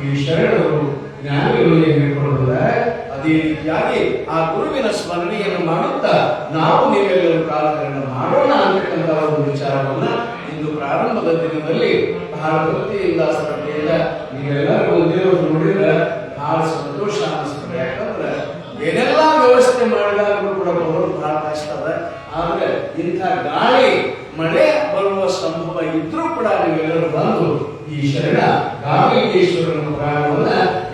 ಈ ಶರಣರು ಜ್ಞಾನಿಗಳು ಹೇಳಿಕೊಳ್ಳುವುದ ಅದೇ ರೀತಿಯಾಗಿ ಆ ಗುರುವಿನ ಸ್ಮರಣೆಯನ್ನು ಮಾಡುತ್ತಾ ನಾವು ನೀವೆಲ್ಲರೂ ಕಾಲಹರಣ ಮಾಡೋಣ ಅಂತಕ್ಕಂಥ ಒಂದು ವಿಚಾರವನ್ನ ಇಂದು ಪ್ರಾರಂಭದ ದಿನದಲ್ಲಿ ಬಹಳ ಭಕ್ತಿಯಿಂದ ಶ್ರದ್ಧೆಯಿಂದ ನೀವೆಲ್ಲರೂ ಒಂದಿರೋದು ನೋಡಿದ್ರೆ ಬಹಳ ಸಂತೋಷ ಅನಿಸ್ತದೆ. ಯಾಕಂದ್ರೆ ಏನೆಲ್ಲಾ ವ್ಯವಸ್ಥೆ ಮಾಡಿದಾಗಲೂ ಕೂಡ ಬರೋದು ಬಹಳ ಕಷ್ಟ ಅದ. ಆದ್ರೆ ಇಂಥ ಗಾಳಿ ಮಳೆ ಬರುವ ಸಂಭವ ಇದ್ರೂ ಕೂಡ ನೀವೆಲ್ಲರೂ ಬಂದು ಈ ಶರಣ ಗಾವಿಲಿಂಗೇಶ್ವರನ ಪುರಾಣವನ್ನ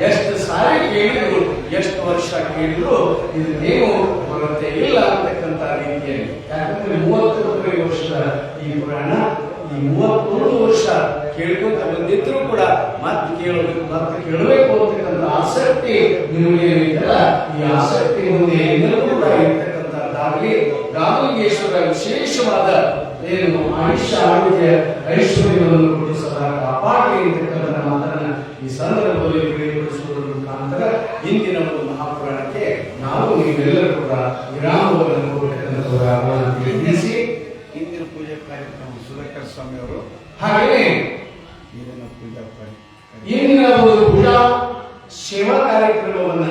ಎಷ್ಟು ಸಾರಿ ಕೇಳಿದ್ರು, ಎಷ್ಟು ವರ್ಷ ಕೇಳಿದ್ರು ಇದನ್ನೇನು ಕೊರತೆ ಇಲ್ಲ ಅಂತಕ್ಕಂಥ ರೀತಿಯಲ್ಲಿ. ಯಾಕಂದ್ರೆ 30 ವರ್ಷದ ಈ ಪುರಾಣ, ಈ 33 ವರ್ಷ ಕೇಳ್ಕೊಂತ ಬಂದಿದ್ರು ಕೂಡ ಮತ್ತೆ ಕೇಳಬೇಕು ಅಂತಕ್ಕಂಥ ಆಸಕ್ತಿ ನಿಮಗೆ ಏನಿದೆಯಲ್ಲ, ಈ ಆಸಕ್ತಿ ಮುಂದೆ ಎಲ್ಲರೂ ಕೂಡ ಇರ್ತಕ್ಕಂಥದ್ದಾಗಲಿ. ಗಾವಿಲಿಂಗೇಶ್ವರ ವಿಶೇಷವಾದ ಏನು ಆಯುಷ್ಯ ಆರೋಗ್ಯ ಐಶ್ವರ್ಯವನ್ನು ಕೊಟ್ಟು ಸದಾ ಕಾಪಾಡಿ ಅಂತಕ್ಕಂಥ ಮಾತನ್ನ ಈ ಸಂದರ್ಭದಲ್ಲಿ ತಿಳಿಯಪಡಿಸುವುದರ ಮುಖಾಂತರ ಇಂದಿನ ಒಂದು ಮಹಾಪುರಾಣಕ್ಕೆ ನಾವು ನೀವೆಲ್ಲರೂ ಕೂಡ ವಿರಾಮವನ್ನು ಕೊಟ್ಟಕ್ಕಂಥವರಾಗಿ ತಿಳಿಸಿ ಇಂದಿನ ಪೂಜೆ ಕಾರ್ಯಕ್ರಮ ಸುಧಾಕರ್ ಸ್ವಾಮಿ ಅವರು ಹಾಗೆಯೇ ಇಂದಿನ ಪೂಜಾ ಇಂದಿನ ಒಂದು ಪೂಜಾ ಸೇವಾ ಕಾರ್ಯಕ್ರಮವನ್ನ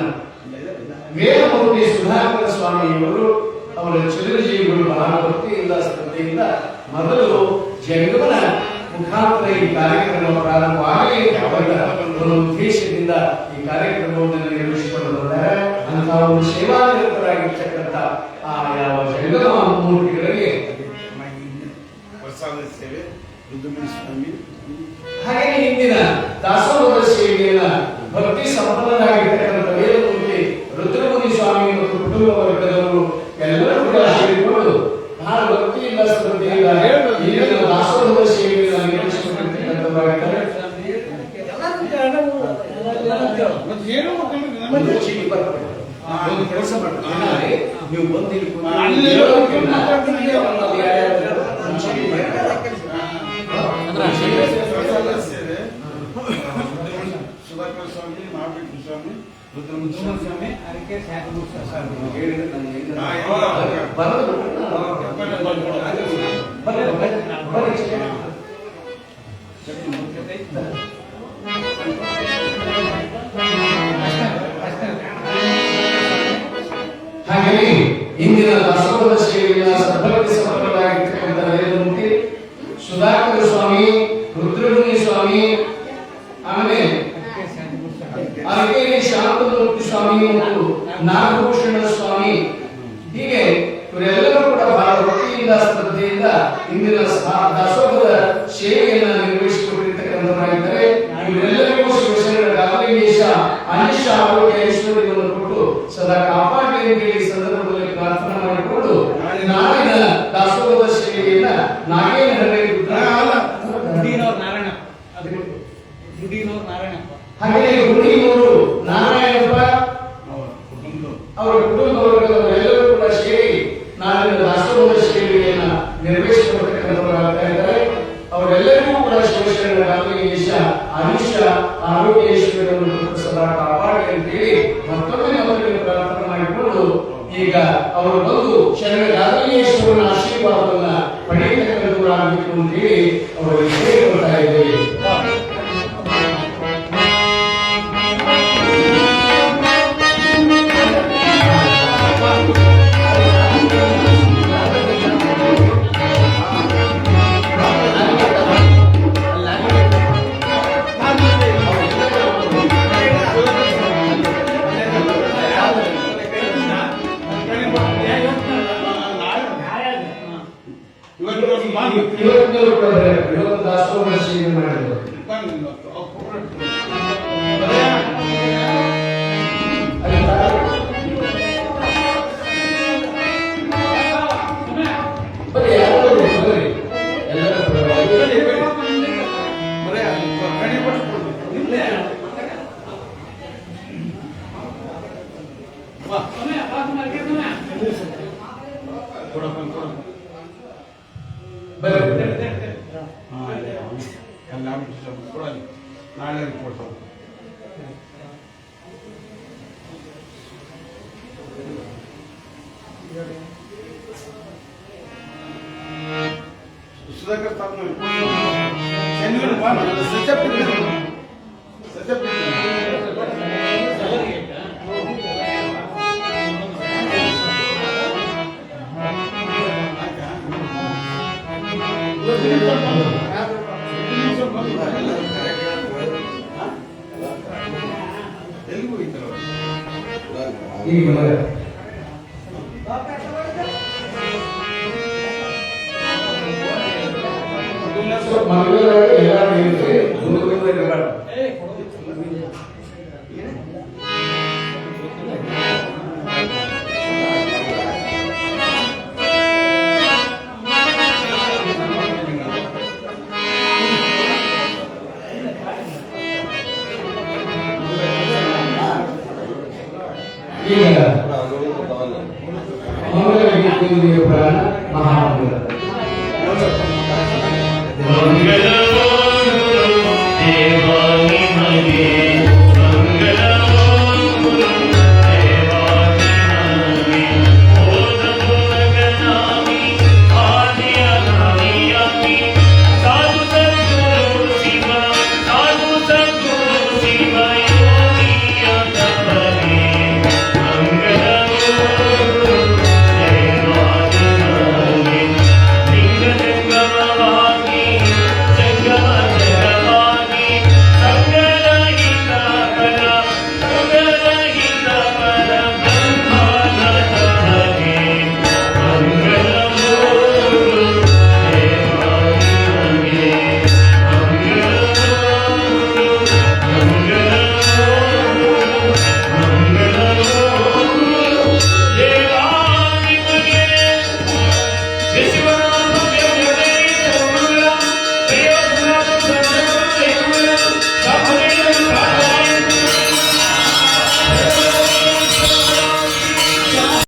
ವೇದಮೂರ್ತಿ ಸುಧಾಕರ ಸ್ವಾಮಿಯವರು ಅವರ ಚಿರಂಜೀವಿಗಳು ಬಹಳ ಭಕ್ತಿಯಿಂದ ಶ್ರದ್ಧೆಯಿಂದ ಮೊದಲು ಜಂಗಮನ ಮುಖಾಂತರ ಈ ಕಾರ್ಯಕ್ರಮ ಪ್ರಾರಂಭವಾಗಿ ಅವರ ಒಂದು ಉದ್ದೇಶದಿಂದ ಈ ಕಾರ್ಯಕ್ರಮವನ್ನು ನಿರ್ವಹಿಸಿಕೊಂಡು ಬಂದರೆ ಅಂತಹ ಒಂದು ಸೇವಾನಿರತರಾಗಿರ್ತಕ್ಕಂಥ ಆ ಯಾವ ಜಂಗಮ ಮೂರ್ತಿಗಳಿಗೆ ಪ್ರಸಾದ ಸೇವೆ ರುದ್ರಮುನಿ ಸ್ವಾಮಿ ಹಾಗೆ ಇಂದಿನ ದಾಸೋಹದ ಸೇವೆಯನ್ನ ಭಕ್ತಿ ಸಂಪನ್ನರಾಗಿರ್ತಕ್ಕಂಥ ವೇದಮೂರ್ತಿ ರುದ್ರಮುನಿ ಸ್ವಾಮಿ ಮತ್ತು ಕುಟುಂಬ ವರ್ಗದವರು ಎಲ್ಲರೂ ಕೂಡ ಸೇರಿಕೊಂಡು ಬಹಳ ಭಕ್ತಿಯಿಂದ ಶ್ರದ್ಧೆಯಿಂದ ಇಂದಿನ ದಾಸೋಹದ ಸೇವೆಯನ್ನು ನಿರ್ವಹಿಸಿಕೊಂಡಿರ್ತಕ್ಕಂಥವರಾಗಿದ್ದಾರೆ. ಒಂದು ಚೀಟಿ ಬರ್ತದೆ, ಒಂದು ಕೆಲಸ ಮಾಡ್ತಾರೆ, ನೀವು ಬಂದು ಇಲ್ಲಿ ಸುಧಾಕರ್ ಸ್ವಾಮಿ, ಮಹಾಬೀರ್ ಸ್ವಾಮಿ, ರುದ್ರಮುನಿ ಸ್ವಾಮಿ ಹಾಗೆಯೇ ಇಂದಿನ ದಾಸೋಹದ ಸೇವೆಯ ಸದ್ಭಕ್ತಿ ಸಂಪನ್ನರಾಗಿರ್ತಕ್ಕಂಥ ವೇದಮೂರ್ತಿ ಸುಧಾಕರ ಸ್ವಾಮಿ, ರುದ್ರಮುನಿ ಸ್ವಾಮಿ, ಆಮೇಲೆ ಅರಕೇರಿ ಶಾಂತಮೂರ್ತಿ ಸ್ವಾಮಿ ಮತ್ತು ನಾಗಭೂಷಣ ಸ್ವಾಮಿ, ಹೀಗೆ ಇವರೆಲ್ಲರೂ ಕೂಡ ಬಹಳ ಭಕ್ತಿಯಿಂದ ಶ್ರದ್ಧೆಯಿಂದ ಇಂದಿನ ದಾಸೋಹದ ಸೇವೆಯನ್ನು ನಿರ್ವಹಿಸಿಕೊಂಡಿರ್ತಕ್ಕಂಥವರಾಗಿದ್ದಾರೆ. ಇವರೆಲ್ಲರಿಗೂ ಶಿವಶರಣ ಗಾವಿಲಿಂಗೇಶ ಅನಿಷ್ಟ ಆರೋಗ್ಯ ಐಶ್ವರ್ಯವನ್ನು ಕೊಟ್ಟು ಸದಾ ಕಾಪಾಡಿ ಅಂತೇಳಿ ಸಂದರ್ಭದಲ್ಲಿ ಪ್ರಾರ್ಥನೆ ಮಾಡಿಕೊಂಡು ನಾಳಿನ ದಾಸೋಹದ ಸೇವೆಯನ್ನ ನಾಗೇನಹಳ್ಳಿ ಹಾಗೆಯೇ ಗುಡಿನೂರು ನಾರಾಯಣಪ್ಪ ಅವರ ಕುಟುಂಬ ವರ್ಗದವರೆಲ್ಲರೂ ಕೂಡ ಸೇರಿ ನಾಳಿನ ದಾಸೋಹದ ಸೇವೆಯನ್ನ ನಿರ್ವಹಿಸಿಕೊಳ್ತಕ್ಕಂಥವರಾಗ್ತಾ ಇದ್ದಾರೆ. ಅವರೆಲ್ಲರಿಗೂ ಕೂಡ ಶಿವಶರಣ ಗಾವಿಲಿಂಗೇಶ ಅನಿಷ್ಟ ಆರೋಗ್ಯ ಐಶ್ವರ್ಯವನ್ನು ಸದಾ ಕಾಪಾಡಿ ಅಂತೇಳಿ ಮತ್ತೊಮ್ಮೆ ಅವರಿಗೆ ಪ್ರಾರ್ಥನೆ ಮಾಡಿಕೊಂಡು ಈಗ ಅವರು ಬಂದು ಶರಣ ಗಾವಿಲಿಂಗೇಶ್ವರನ ಆಶೀರ್ವಾದವನ್ನ ಪಡೆಯತಕ್ಕಂಥವರಾಗಬೇಕು ಅಂತೇಳಿ ಅವರಿಗೆ ಹೇಳಿಕೊಳ್ತಾ ಇದ್ದೇವೆ. ಇವತ್ತು ದಾಸೋಹ ಸೇವೆ ಮಾಡಿದ್ರು. ಬರೀ ಎಲ್ಲರೂ ನಾಳೆ ರಿಪೋರ್ಟ್ ಸುಧಾಕರ್ ಸತ್ಯ ಎಲ್ಲಿಗೆ ಹೋಗಿದ್ರು ಅವ್ರು? ಈಗ ಸ್ವಲ್ಪ ಮನೆಯೊಳಗೆ ಎಲ್ಲರೂ ಇರ್ರಿ, ಮುಂದೆ ಇರಬಾರ್ದು. ಈಗ ಮಂಗಳ ಗೀತೆಯ ಪ್ರಾಣ